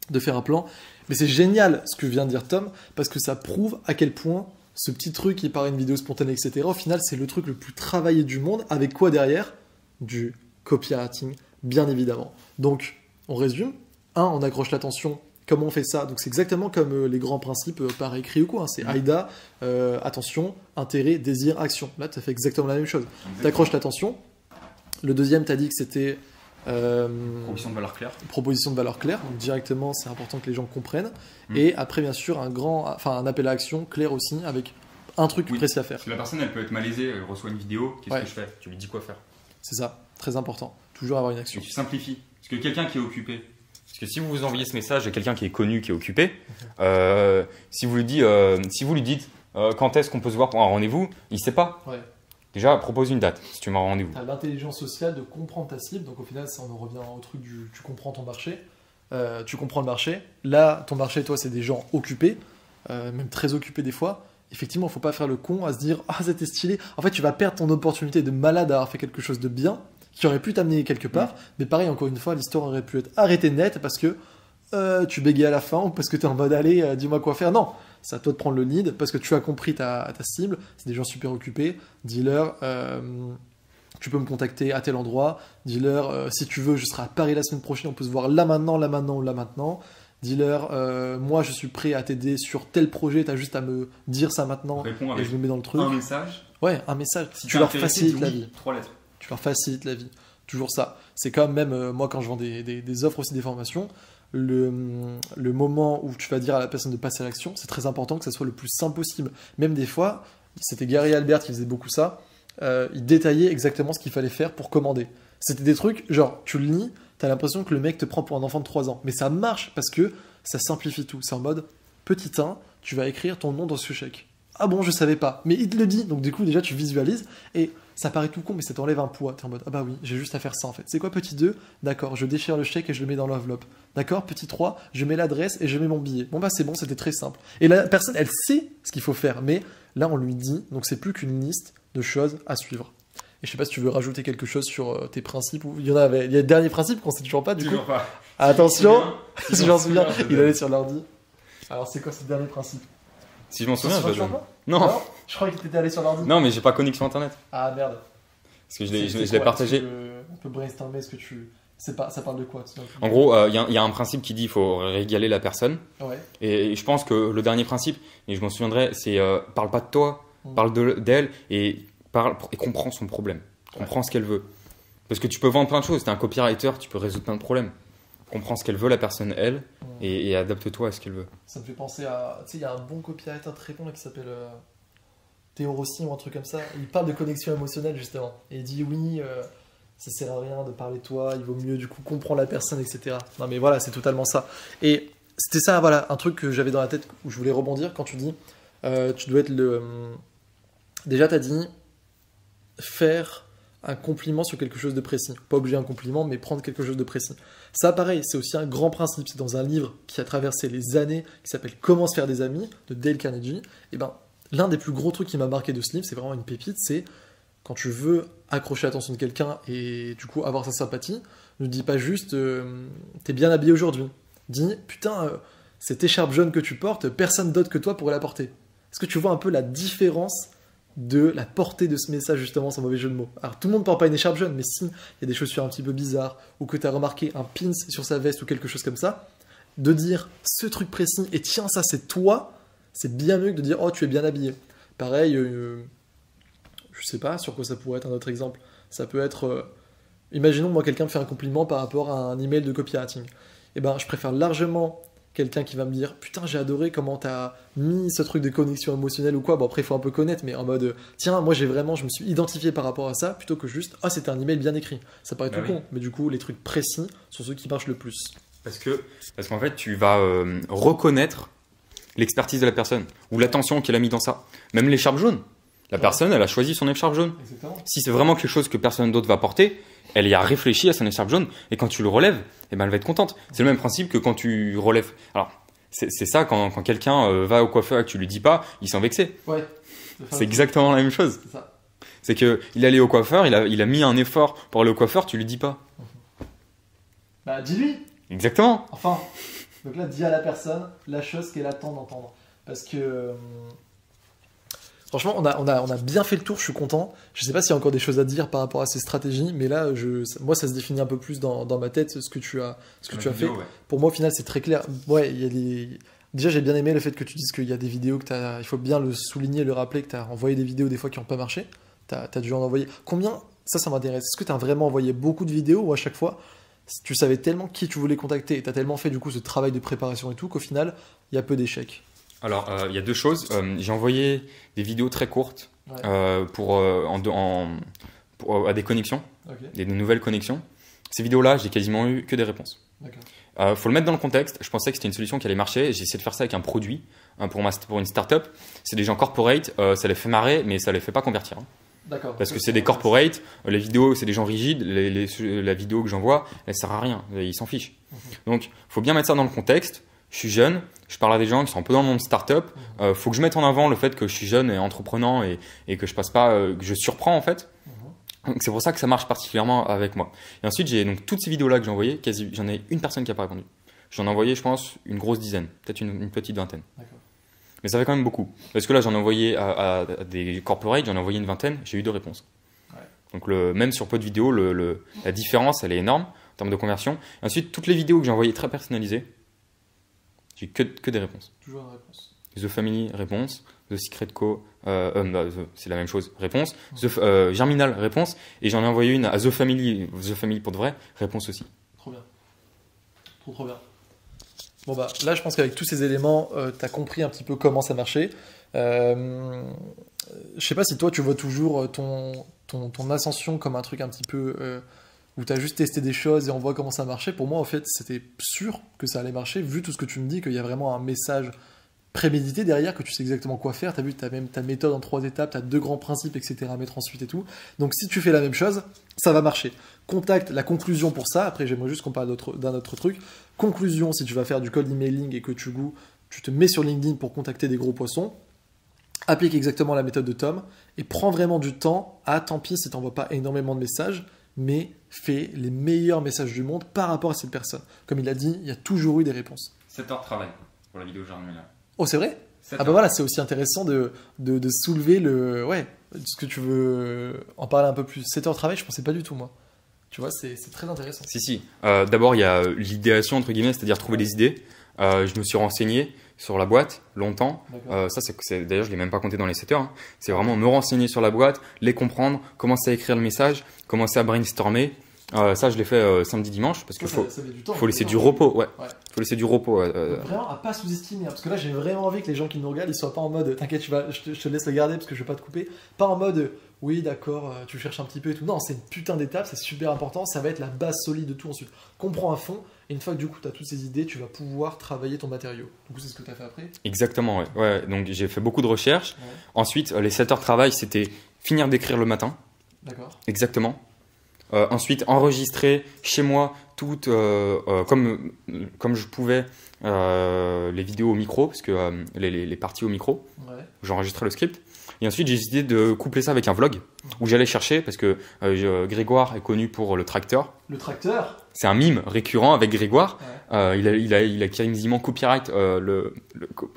de faire un plan. Mais c'est génial ce que vient de dire Tom parce que ça prouve à quel point ce petit truc qui paraît une vidéo spontanée, etc., au final, c'est le truc le plus travaillé du monde. Avec quoi derrière? Du copywriting, bien évidemment. Donc, on résume. On accroche l'attention. Comment on fait ça? Donc, c'est exactement comme les grands principes par écrit ou quoi. C'est AIDA, attention, intérêt, désir, action. Là, tu as fait exactement la même chose. Tu accroches l'attention. Le deuxième, tu as dit que c'était Proposition de valeur claire. proposition de valeur claire. Donc, directement, c'est important que les gens comprennent. Et après, bien sûr, un appel à action clair aussi, avec un truc précis à faire. Parce que la personne, elle peut être malaisée, elle reçoit une vidéo, qu'est-ce que je fais? Tu lui dis quoi faire. C'est ça, très important. Toujours avoir une Et action. tu simplifies. Parce que quelqu'un qui est occupé, parce que si vous vous envoyez ce message à quelqu'un qui est connu, qui est occupé, si vous lui dites quand est-ce qu'on peut se voir pour un rendez-vous, il ne sait pas. Ouais. Déjà, propose une date si tu veux un rendez-vous. Tu as l'intelligence sociale de comprendre ta cible. Donc au final, ça on en revient au truc du tu comprends ton marché. Tu comprends le marché. Là, ton marché, toi, c'est des gens occupés, même très occupés des fois. Effectivement, il ne faut pas faire le con à se dire ah, c'était stylé. En fait, tu vas perdre ton opportunité de malade à avoir fait quelque chose de bien qui aurait pu t'amener quelque part. Mais pareil, encore une fois, l'histoire aurait pu être arrêtée net parce que tu bégayes à la fin ou parce que tu es en mode allez, dis-moi quoi faire. Non, c'est à toi de prendre le lead parce que tu as compris ta cible. C'est des gens super occupés. Dis-leur, tu peux me contacter à tel endroit. Dis-leur, si tu veux, je serai à Paris la semaine prochaine. On peut se voir là maintenant ou là maintenant. Dis-leur, moi je suis prêt à t'aider sur tel projet. Tu as juste à me dire ça maintenant Réponds et avec je le mets dans le truc. un message. Ouais, un message. Si Tu t'es leur intéressé, facilites dis la oui, vie. 3 lettres. Tu leur facilites la vie. Toujours ça. C'est comme même moi quand je vends des offres aussi, des formations, le moment où tu vas dire à la personne de passer à l'action, c'est très important que ça soit le plus simple possible. Même des fois, c'était Gary Albert qui faisait beaucoup ça, il détaillait exactement ce qu'il fallait faire pour commander. C'était des trucs, genre tu le lis, t'as l'impression que le mec te prend pour un enfant de 3 ans. Mais ça marche parce que ça simplifie tout. C'est en mode, petit 1, tu vas écrire ton nom dans ce chèque. Ah bon, je savais pas. Mais il te le dit. Donc du coup, déjà, tu visualises. Et ça paraît tout con, mais ça t'enlève un poids. T'es en mode, ah bah oui, j'ai juste à faire ça en fait. C'est quoi petit 2? D'accord, je déchire le chèque et je le mets dans l'enveloppe. D'accord, petit 3, je mets l'adresse et je mets mon billet. Bon bah c'est bon, c'était très simple. Et la personne, elle sait ce qu'il faut faire. Mais là, on lui dit, donc c'est plus qu'une liste de choses à suivre. Et je sais pas si tu veux rajouter quelque chose sur tes principes. Ou il y a le dernier principe qu'on sait toujours pas du Toujours coup. pas. Attention, si j'en souviens, je il donne. allait sur l'ordi. Alors c'est quoi ce dernier principe? Si je m'en souviens, je le donne. pas? Non, Je crois qu'il était allé sur l'ordi. non, mais j'ai pas connexion internet. Ah merde. Parce que je l'ai C'est quoi? partagé. Est-ce que on peut brainstormer, est-ce que tu... Ça parle de quoi? En gros, il y a un principe qui dit qu'il faut régaler la personne. Ouais. Et je pense que le dernier principe, et je m'en souviendrai, c'est parle pas de toi, parle d'elle et comprends son problème. Comprends ce qu'elle veut. Parce que tu peux vendre plein de choses. Tu es un copywriter, tu peux résoudre plein de problèmes. Comprends ce qu'elle veut, la personne, elle, et adapte-toi à ce qu'elle veut. Ça me fait penser à... Tu sais, il y a un bon copywriter très bon là, qui s'appelle Théo Rossi ou un truc comme ça. Il parle de connexion émotionnelle justement. Et il dit oui, ça sert à rien de parler de toi, il vaut mieux du coup comprendre la personne, etc. Non mais voilà, c'est totalement ça. Et c'était ça, voilà, un truc que j'avais dans la tête où je voulais rebondir quand tu dis tu dois être le... Déjà, tu as dit faire un compliment sur quelque chose de précis. Pas obligé un compliment, mais prendre quelque chose de précis. Ça, pareil, c'est aussi un grand principe. C'est dans un livre qui a traversé les années, qui s'appelle Comment se faire des amis, de Dale Carnegie. Et ben, l'un des plus gros trucs qui m'a marqué de ce livre, c'est vraiment une pépite, c'est quand tu veux accrocher l'attention de quelqu'un et du coup avoir sa sympathie, ne dis pas juste t'es bien habillé aujourd'hui. Dis putain, cette écharpe jaune que tu portes, personne d'autre que toi pourrait la porter. Est-ce que tu vois un peu la différence de la portée de ce message, justement, sans mauvais jeu de mots? Alors, tout le monde ne porte pas une écharpe jaune, mais si il y a des chaussures un petit peu bizarres, ou que tu as remarqué un pins sur sa veste ou quelque chose comme ça, de dire ce truc précis, et tiens, ça c'est toi, c'est bien mieux que de dire oh, tu es bien habillé. Pareil, je sais pas sur quoi ça pourrait être un autre exemple. Ça peut être Imaginons, moi, quelqu'un me fait un compliment par rapport à un email de copywriting. Eh ben, je préfère largement quelqu'un qui va me dire putain, j'ai adoré comment t'as mis ce truc de connexion émotionnelle ou quoi. Bon, après, il faut un peu connaître, mais en mode tiens, moi, je me suis identifié par rapport à ça plutôt que juste ah, c'était un email bien écrit. Ça paraît tout con, mais du coup, les trucs précis sont ceux qui marchent le plus. Parce qu'en fait, tu vas reconnaître l'expertise de la personne ou l'attention qu'elle a mis dans ça. Même l'écharpe jaune. La personne, elle a choisi son écharpe jaune. Exactement. Si c'est vraiment quelque chose que personne d'autre va porter, elle y a réfléchi à son écharpe jaune. Et quand tu le relèves, eh ben, elle va être contente. C'est le même principe que quand tu relèves. Alors, c'est ça, quand quelqu'un va au coiffeur et que tu lui dis pas, il s'en vexé. Ouais. C'est exactement la même chose. C'est ça. C'est qu'il allait au coiffeur, il a mis un effort pour aller au coiffeur, tu lui dis pas. Bah, dis-lui. Exactement. Enfin, donc là, dis à la personne la chose qu'elle attend d'entendre. Parce que franchement, on a bien fait le tour, je suis content. Je sais pas s'il y a encore des choses à dire par rapport à ces stratégies, mais là, moi, ça se définit un peu plus dans ma tête ce que tu as fait. Ouais. Pour moi, au final, c'est très clair. Ouais, déjà, j'ai bien aimé le fait que tu dises qu'il y a des vidéos il faut bien le souligner, le rappeler, que tu as envoyé des vidéos des fois qui n'ont pas marché. Tu as dû en envoyer. Combien? Ça m'intéresse. Est-ce que tu as vraiment envoyé beaucoup de vidéos ou à chaque fois, tu savais tellement qui tu voulais contacter et tu as tellement fait du coup ce travail de préparation et tout qu'au final, il y a peu d'échecs? Alors, il y a deux choses. J'ai envoyé des vidéos très courtes Ouais. à des connexions, Ok, des nouvelles connexions. Ces vidéos-là, j'ai quasiment eu que des réponses. d'accord. Faut le mettre dans le contexte. Je pensais que c'était une solution qui allait marcher. J'ai essayé de faire ça avec un produit pour une startup. C'est des gens corporate. Ça les fait marrer, mais ça les fait pas convertir. D'accord. Parce que c'est des corporate. Les vidéos, c'est des gens rigides. La vidéo que j'envoie, elle sert à rien. Ils s'en fichent. Donc, faut bien mettre ça dans le contexte. Je suis jeune, je parle à des gens qui sont un peu dans le monde startup. Faut que je mette en avant le fait que je suis jeune et entreprenant et que je passe pas, que je surprends en fait. Donc c'est pour ça que ça marche particulièrement avec moi. Et ensuite, j'ai donc toutes ces vidéos-là que j'ai envoyées, j'en ai une personne qui n'a pas répondu. J'en ai envoyé, je pense, une grosse dizaine, peut-être une petite vingtaine. D'accord. Mais ça fait quand même beaucoup. Parce que là, j'en ai envoyé à des corporates, j'en ai envoyé une vingtaine, j'ai eu 2 réponses. Ouais. Donc même sur peu de vidéos, la différence, elle est énorme en termes de conversion. Et ensuite, toutes les vidéos que j'ai envoyées très personnalisées, j'ai que des réponses. Toujours une réponse. The Family, réponse. The Secret Co, c'est la même chose, réponse. Germinal, réponse. Et j'en ai envoyé une à The Family pour de vrai, réponse aussi. Trop bien. Trop bien. Bon bah là je pense qu'avec tous ces éléments, tu as compris un petit peu comment ça marchait. Je sais pas si toi tu vois toujours ton ascension comme un truc un petit peu où tu as juste testé des choses et on voit comment ça marchait. Pour moi en fait c'était sûr que ça allait marcher vu tout ce que tu me dis, qu'il y a vraiment un message prémédité derrière, que tu sais exactement quoi faire. Tu as vu, tu as même ta méthode en 3 étapes, tu as 2 grands principes, etc. à mettre ensuite et tout. Donc si tu fais la même chose, ça va marcher. Contacte la conclusion pour ça. Après, j'aimerais juste qu'on parle d'un autre truc. Conclusion, si tu vas faire du cold emailing et que tu te mets sur LinkedIn pour contacter des gros poissons, applique exactement la méthode de Tom et prends vraiment du temps. Tant pis si tu n'envoies pas énormément de messages, mais fais les meilleurs messages du monde par rapport à cette personne. Comme il a dit, il y a toujours eu des réponses. 7 heures de travail pour la vidéo Germinal. Oh, c'est vrai? Ah bah voilà, c'est aussi intéressant de soulever ce que tu veux en parler un peu plus. 7 heures de travail, je pensais pas du tout, moi. Tu vois, c'est très intéressant. Si. D'abord, il y a l'idéation, entre guillemets, c'est-à-dire trouver des idées. Je me suis renseigné sur la boîte longtemps. Ça, d'ailleurs, je ne l'ai même pas compté dans les 7 heures. Hein. C'est vraiment me renseigner sur la boîte, les comprendre, commencer à écrire le message, commencer à brainstormer. Ça, je l'ai fait samedi, dimanche, parce qu'il faut laisser du repos. Ouais. Faut laisser du repos. Vraiment, à pas sous-estimer. Parce que là, j'ai vraiment envie que les gens qui nous regardent, ils soient pas en mode t'inquiète, je te laisse le garder parce que je vais pas te couper. Pas en mode oui, d'accord, tu cherches un petit peu et tout. Non, c'est une putain d'étape, c'est super important. Ça va être la base solide de tout ensuite. Comprends à fond. Et une fois que du coup, tu as toutes ces idées, tu vas pouvoir travailler ton matériau. Du coup, c'est ce que tu as fait après? Exactement, ouais. Donc, j'ai fait beaucoup de recherches. Ouais. Ensuite, les 7 heures de travail, c'était finir d'écrire le matin. D'accord. Exactement. Ensuite, enregistrer chez moi toutes, comme je pouvais, les vidéos au micro, parce que les parties au micro, Ouais. j'enregistrais le script. Et ensuite, j'ai décidé de coupler ça avec un vlog où j'allais chercher, parce que Grégoire est connu pour le tracteur. Le tracteur? C'est un mime récurrent avec Grégoire. Ouais. Il a quasiment copyright,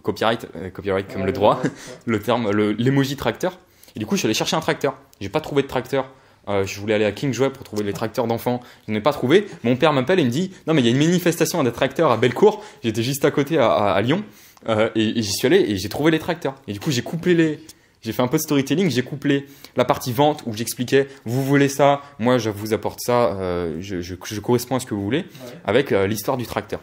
copyright comme le droit, Ouais. le terme, l'emoji tracteur. Et du coup, je suis allé chercher un tracteur. J'ai pas trouvé de tracteur. Je voulais aller à King Jouet pour trouver les tracteurs d'enfants. Je n'ai pas trouvé. Mon père m'appelle et me dit non, mais il y a une manifestation des tracteurs à Bellecour. J'étais juste à côté à Lyon. Et j'y suis allé et j'ai trouvé les tracteurs. Et du coup, j'ai couplé J'ai fait un peu de storytelling, j'ai couplé la partie vente où j'expliquais vous voulez ça, moi je vous apporte ça, je corresponds à ce que vous voulez, avec l'histoire du tracteur.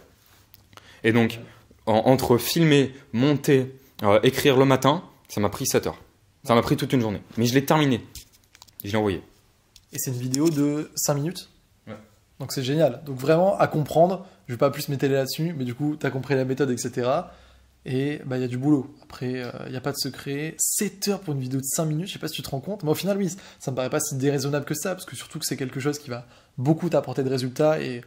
Et donc, entre filmer, monter, écrire le matin, ça m'a pris 7 heures. Ça m'a pris toute une journée. Mais je l'ai terminé. Et je l'ai envoyé. Et c'est une vidéo de 5 minutes. Donc c'est génial. Donc vraiment à comprendre, je vais pas plus m'étaler là-dessus, mais du coup, tu as compris la méthode, etc. Et bah, y a du boulot. Après, il n'y a pas de secret. 7 heures pour une vidéo de 5 minutes, je sais pas si tu te rends compte. Mais au final, oui, ça me paraît pas si déraisonnable que ça, parce que surtout que c'est quelque chose qui va beaucoup t'apporter de résultats. Et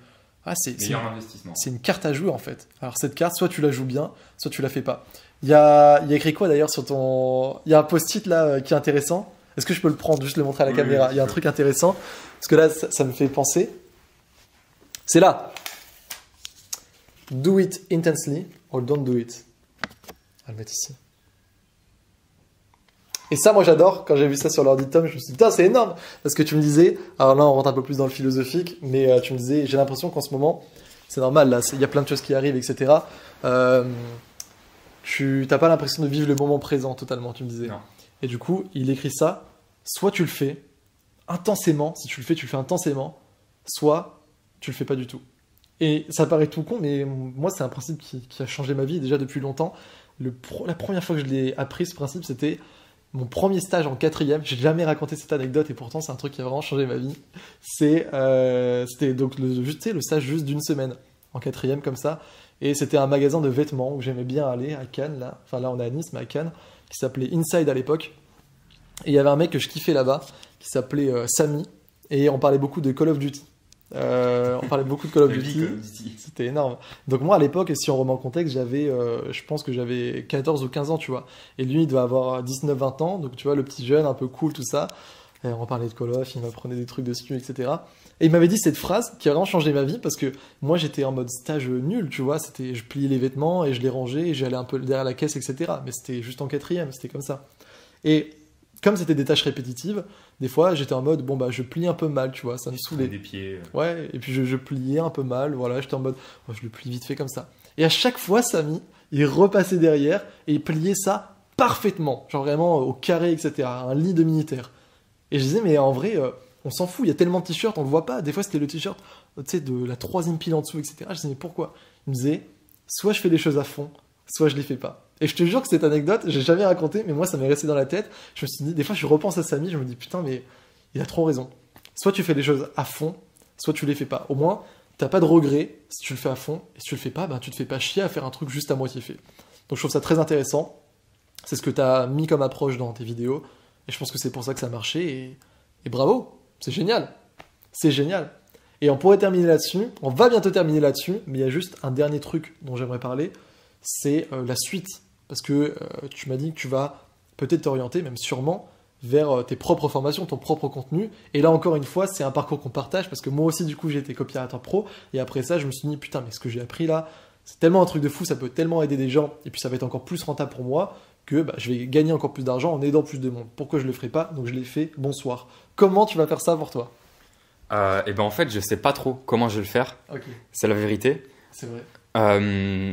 Meilleur investissement. c'est une carte à jouer en fait. Alors cette carte, soit tu la joues bien, soit tu la fais pas. Il y a écrit quoi d'ailleurs sur ton... Il y a un post-it là qui est intéressant. Est-ce que je peux le prendre, juste le montrer à la caméra? Il y a un truc intéressant, parce que là, ça me fait penser. C'est là. Do it intensely or don't do it. On va le mettre ici. Et ça, moi, j'adore. Quand j'ai vu ça sur l'ordi de Tom, je me suis dit, putain, c'est énorme. Parce que tu me disais, alors là, on rentre un peu plus dans le philosophique, mais tu me disais, j'ai l'impression qu'en ce moment, c'est normal, là, il y a plein de choses qui arrivent, etc. Tu n'as pas l'impression de vivre le moment présent totalement, tu me disais. Non. Et du coup, il écrit ça, soit tu le fais intensément, si tu le fais intensément, soit tu le fais pas du tout. Et ça paraît tout con, mais moi, c'est un principe qui a changé ma vie déjà depuis longtemps. La première fois que je l'ai appris, ce principe, c'était mon premier stage en 4e. J'ai jamais raconté cette anecdote et pourtant, c'est un truc qui a vraiment changé ma vie. C'était donc le stage juste d'une semaine en 4e comme ça. Et c'était un magasin de vêtements où j'aimais bien aller à Cannes, là. Enfin, là, on est à Nice, mais à Cannes, qui s'appelait Inside à l'époque. Et il y avait un mec que je kiffais là-bas, qui s'appelait Samy. Et on parlait beaucoup de Call of Duty. On parlait beaucoup de Call of Duty. C'était énorme. Donc moi à l'époque, si on remet en contexte, je pense que j'avais 14 ou 15 ans, tu vois. Et lui, il doit avoir 19-20 ans. Donc tu vois, le petit jeune, un peu cool, tout ça. Et on parlait de Call of, il m'apprenait des trucs dessus, etc. Et il m'avait dit cette phrase qui a vraiment changé ma vie parce que moi j'étais en mode stage nul, tu vois. Je pliais les vêtements et je les rangeais et j'allais un peu derrière la caisse, etc. Mais c'était juste en 4e, c'était comme ça. Et comme c'était des tâches répétitives, des fois j'étais en mode bon bah je plie un peu mal, tu vois, ça me saoulait. Des pieds. Ouais, et puis je pliais un peu mal, voilà, j'étais en mode oh, je le plie vite fait comme ça. Et à chaque fois, Samy, il repassait derrière et il pliait ça parfaitement, genre vraiment au carré, etc. Un lit de militaire. Et je disais mais en vrai, on s'en fout, il y a tellement de t-shirts, on le voit pas. Des fois c'était le t-shirt, tu sais, de la 3e pile en dessous, etc. Je disais mais pourquoi? Il me disait soit je fais les choses à fond, soit je les fais pas. Et je te jure que cette anecdote, j'ai jamais raconté, mais moi ça m'est resté dans la tête. Je me suis dit, des fois je repense à Samy, je me dis putain, mais il a trop raison. Soit tu fais les choses à fond, soit tu les fais pas. Au moins, t'as pas de regret si tu le fais à fond, et si tu le fais pas, ben, tu te fais pas chier à faire un truc juste à moitié fait. Donc je trouve ça très intéressant. C'est ce que t'as mis comme approche dans tes vidéos, et je pense que c'est pour ça que ça a marché, et bravo, c'est génial. C'est génial. Et on pourrait terminer là-dessus, on va bientôt terminer là-dessus, mais il y a juste un dernier truc dont j'aimerais parler, c'est la suite. Parce que tu m'as dit que tu vas peut-être t'orienter, même sûrement, vers tes propres formations, ton propre contenu. Et là, encore une fois, c'est un parcours qu'on partage, parce que moi aussi, du coup, j'ai été copywriter pro. Et après ça, je me suis dit, putain, mais ce que j'ai appris là, c'est tellement un truc de fou, ça peut tellement aider des gens, et puis ça va être encore plus rentable pour moi, que bah, je vais gagner encore plus d'argent en aidant plus de monde. Pourquoi je ne le ferai pas? Donc je l'ai fait, bonsoir. Comment tu vas faire ça pour toi? Et ben en fait, je sais pas trop comment je vais le faire. Okay. C'est la vérité. C'est vrai.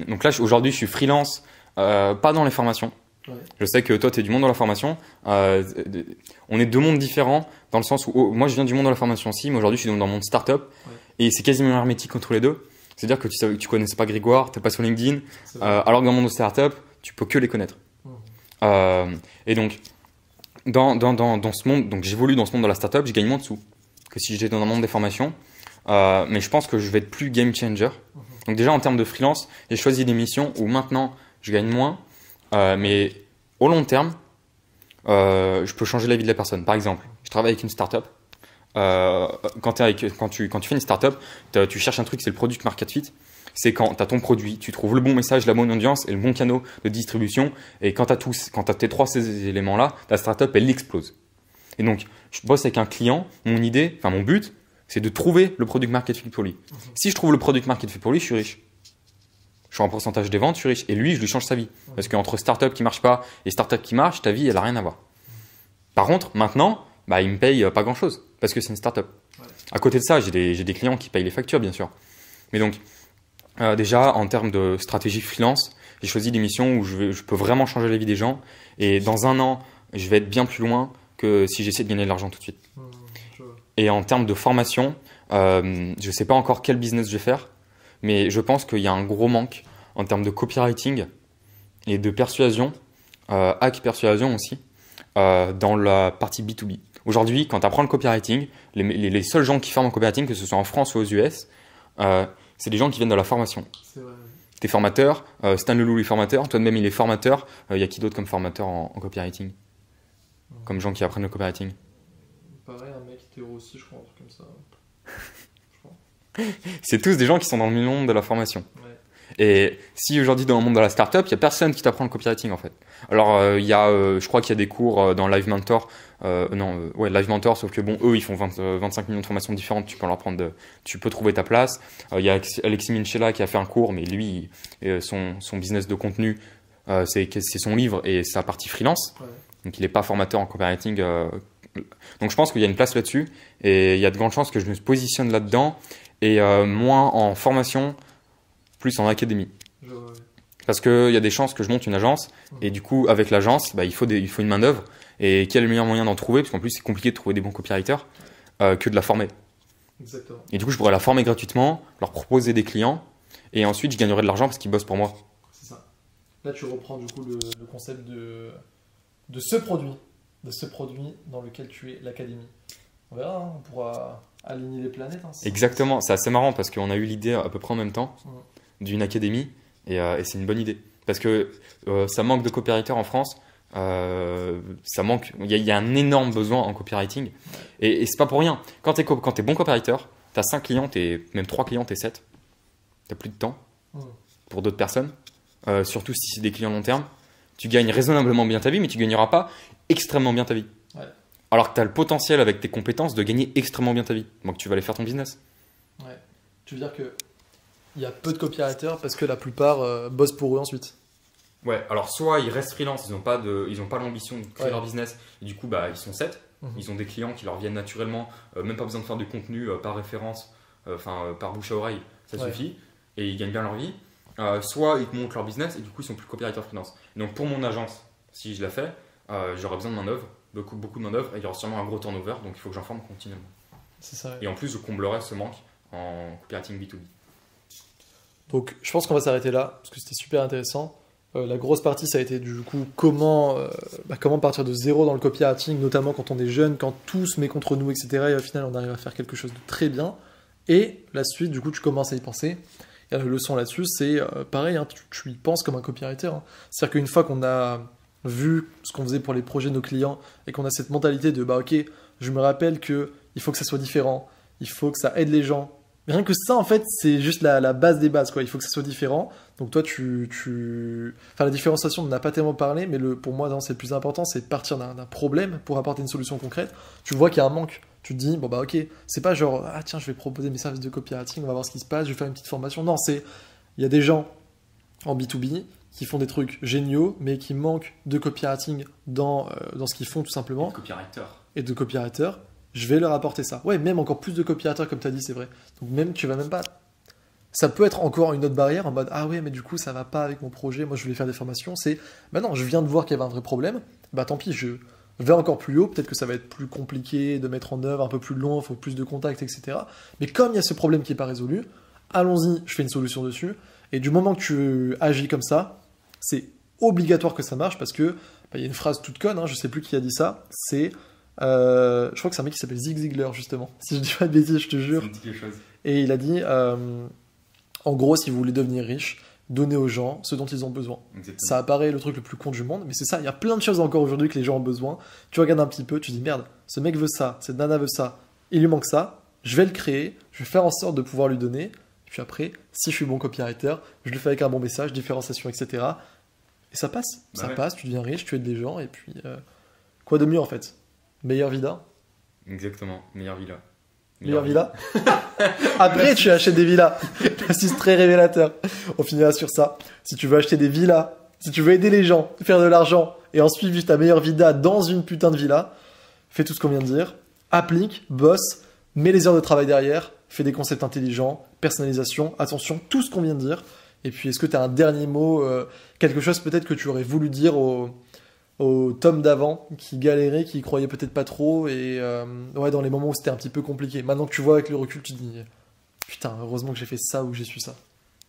Donc là, aujourd'hui, je suis freelance, pas dans les formations. Ouais. Je sais que toi, tu es du monde dans la formation. On est deux mondes différents dans le sens où moi, je viens du monde de la formation aussi, mais aujourd'hui, je suis dans le monde startup. Ouais. Et c'est quasiment hermétique entre les deux. C'est-à-dire que tu connaissais pas Grégoire, tu n'es pas sur LinkedIn, alors que dans le monde de startup, tu peux que les connaître. Et donc, dans ce monde, donc j'évolue dans ce monde de la startup, je gagne moins de sous que si j'étais dans le monde des formations. Mais je pense que je vais être plus game changer. Donc déjà, en termes de freelance, j'ai choisi des missions où maintenant, je gagne moins. Mais au long terme, je peux changer la vie de la personne. Par exemple, je travaille avec une startup. Quand tu fais une startup, tu cherches un truc, c'est le product market fit. C'est quand tu as ton produit, tu trouves le bon message, la bonne audience et le bon canal de distribution. Et quand tu as ces éléments-là, ta startup, elle explose. Et donc, je bosse avec un client. Mon but, c'est de trouver le product market fit pour lui. Si je trouve le product market fit pour lui, je suis riche. Je suis en pourcentage des ventes, je suis riche. Et lui, je lui change sa vie. Parce qu'entre startup qui marche pas et startup qui marche, ta vie, elle a rien à voir. Par contre, maintenant, bah, il me paye pas grand-chose parce que c'est une startup. Ouais. À côté de ça, j'ai des clients qui payent les factures, bien sûr. Mais donc, déjà, en termes de stratégie freelance, j'ai choisi des missions où je peux vraiment changer la vie des gens. Et dans un an, je vais être bien plus loin que si j'essaie de gagner de l'argent tout de suite. Je vois. Et en termes de formation, je ne sais pas encore quel business je vais faire, mais je pense qu'il y a un gros manque en termes de copywriting et de persuasion, hack persuasion aussi, dans la partie B2B. Aujourd'hui, quand tu apprends le copywriting, les seuls gens qui forment en copywriting, que ce soit en France ou aux US, c'est des gens qui viennent de la formation. C'est vrai. T'es formateur, Stan Leloup est formateur, toi de même il est formateur. Il y a qui d'autre comme formateur en copywriting? Comme gens qui apprennent le copywriting. Pareil, un mec hétéro aussi, je crois, un truc comme ça. C'est tous des gens qui sont dans le monde de la formation. Ouais. Et si aujourd'hui dans le monde de la startup, il n'y a personne qui t'apprend le copywriting en fait. Alors il y a, je crois qu'il y a des cours dans Live Mentor, Live Mentor, sauf que bon, eux ils font 25 millions de formations différentes, tu peux leur prendre, tu peux trouver ta place. Il y a Alexis Minchella qui a fait un cours, mais lui, son business de contenu, c'est son livre et sa partie freelance. Ouais. Donc il n'est pas formateur en copywriting. Donc je pense qu'il y a une place là-dessus et il y a de grandes chances que je me positionne là-dedans et moins en formation, plus en académie. Je vois, ouais. Parce qu'il y a des chances que je monte une agence et du coup avec l'agence, il faut une main d'œuvre. Et quel est le meilleur moyen d'en trouver? Parce qu'en plus c'est compliqué de trouver des bons copywriters que de la former. Exactement. Et du coup je pourrais la former gratuitement, leur proposer des clients et ensuite je gagnerai de l'argent parce qu'ils bossent pour moi. C'est ça. Là, tu reprends du coup le concept de ce produit dans lequel tu es l'académie. On verra, hein, on pourra aligner les planètes. Hein, Exactement, c'est assez marrant parce qu'on a eu l'idée à peu près en même temps d'une académie et c'est une bonne idée. Parce que ça manque de copywriters en France, ça manque, il y a un énorme besoin en copywriting et c'est pas pour rien. Quand tu es bon copywriter, tu as 5 clients, même 3 clients, tu es 7. Tu plus de temps pour d'autres personnes, surtout si c'est des clients long terme. Tu gagnes raisonnablement bien ta vie, mais tu ne gagneras pas extrêmement bien ta vie. Ouais. Alors que tu as le potentiel avec tes compétences de gagner extrêmement bien ta vie. Donc tu vas aller faire ton business. Ouais. Tu veux dire qu'il y a peu de copywriters parce que la plupart bossent pour eux ensuite. Ouais, alors soit ils restent freelance, ils n'ont pas l'ambition de créer leur business, et du coup ils sont 7. Ils ont des clients qui leur viennent naturellement, même pas besoin de faire du contenu par référence, par bouche à oreille, ça suffit, et ils gagnent bien leur vie. Soit ils montent leur business et du coup ils sont plus copywriters freelance. Donc pour mon agence, si je la fais, j'aurai besoin de main-d'œuvre, beaucoup de main-d'œuvre, et il y aura sûrement un gros turnover, donc il faut que j'en forme continuellement. C'est ça. Ouais. Et en plus, je comblerai ce manque en copywriting B2B. Donc je pense qu'on va s'arrêter là parce que c'était super intéressant. La grosse partie, ça a été du coup comment partir de zéro dans le copywriting, notamment quand on est jeune, quand tout se met contre nous, etc. Et au final, on arrive à faire quelque chose de très bien. Et la suite, du coup, tu commences à y penser. Et la leçon là-dessus, c'est pareil, hein, tu y penses comme un copywriter. Hein. C'est-à-dire qu'une fois qu'on a vu ce qu'on faisait pour les projets de nos clients et qu'on a cette mentalité de ok, je me rappelle qu'il faut que ça soit différent, il faut que ça aide les gens. Rien que ça, en fait, c'est juste la base des bases, quoi. Il faut que ça soit différent. Donc toi, Enfin, la différenciation, on n'en a pas tellement parlé, mais pour moi, c'est le plus important, c'est de partir d'un problème pour apporter une solution concrète. Tu vois qu'il y a un manque. Tu te dis, bon bah ok, c'est pas genre, ah tiens, je vais proposer mes services de copywriting, on va voir ce qui se passe, je vais faire une petite formation. Non, il y a des gens en B2B qui font des trucs géniaux, mais qui manquent de copywriting dans ce qu'ils font tout simplement. Et de copywriters. Je vais leur apporter ça. Ouais, même encore plus de copywriters, comme tu as dit, c'est vrai. Donc même, tu vas même pas... Ça peut être encore une autre barrière en mode, ah ouais, mais du coup, ça va pas avec mon projet, moi je voulais faire des formations. C'est, bah non, je viens de voir qu'il y avait un vrai problème, bah tant pis, je vais encore plus haut, peut-être que ça va être plus compliqué de mettre en œuvre, un peu plus long, il faut plus de contacts, etc. Mais comme il y a ce problème qui n'est pas résolu, allons-y, je fais une solution dessus. Et du moment que tu agis comme ça, c'est obligatoire que ça marche parce que, il y a une phrase toute conne, hein, je sais plus qui a dit ça, c'est... je crois que c'est un mec qui s'appelle Zig Ziglar, justement. Si je dis pas de bêtises, je te jure. Ça me dit quelque chose. Et il a dit, en gros, si vous voulez devenir riche, donnez aux gens ce dont ils ont besoin. Exactement. Ça apparaît le truc le plus con du monde, mais c'est ça. Il y a plein de choses encore aujourd'hui que les gens ont besoin. Tu regardes un petit peu, tu dis, merde, ce mec veut ça, cette nana veut ça, il lui manque ça, je vais le créer, je vais faire en sorte de pouvoir lui donner. Et puis après, si je suis bon copywriter, je le fais avec un bon message, différenciation, etc. Et ça passe. Ça passe, tu deviens riche, tu aides des gens, et puis quoi de mieux en fait? Meilleure villa. Exactement, meilleure villa. Meilleure villa. Après, tu achètes des villas. C'est très révélateur. On finira sur ça. Si tu veux acheter des villas, si tu veux aider les gens, faire de l'argent, et ensuite vivre ta meilleure villa dans une putain de villa, fais tout ce qu'on vient de dire. Applique, bosse, mets les heures de travail derrière, fais des concepts intelligents, personnalisation, attention, tout ce qu'on vient de dire. Et puis, est-ce que tu as un dernier mot, quelque chose peut-être que tu aurais voulu dire au Tom d'avant qui galérait, qui y croyait peut-être pas trop et ouais, dans les moments où c'était un petit peu compliqué. Maintenant que tu vois avec le recul, tu te dis putain, heureusement que j'ai fait ça ou que j'ai su ça.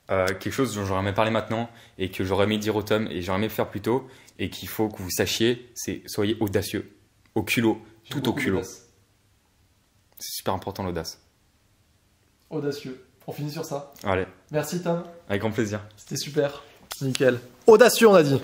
Quelque chose dont j'aurais aimé parler maintenant et que j'aurais aimé dire au Tom et j'aurais aimé faire plus tôt et qu'il faut que vous sachiez, c'est soyez audacieux. Au culot, J'ai tout au beaucoup culot. d'audace. C'est super important l'audace. Audacieux. On finit sur ça. Allez, Merci Tom, avec grand plaisir. c'était super. Nickel. Audacieux on a dit.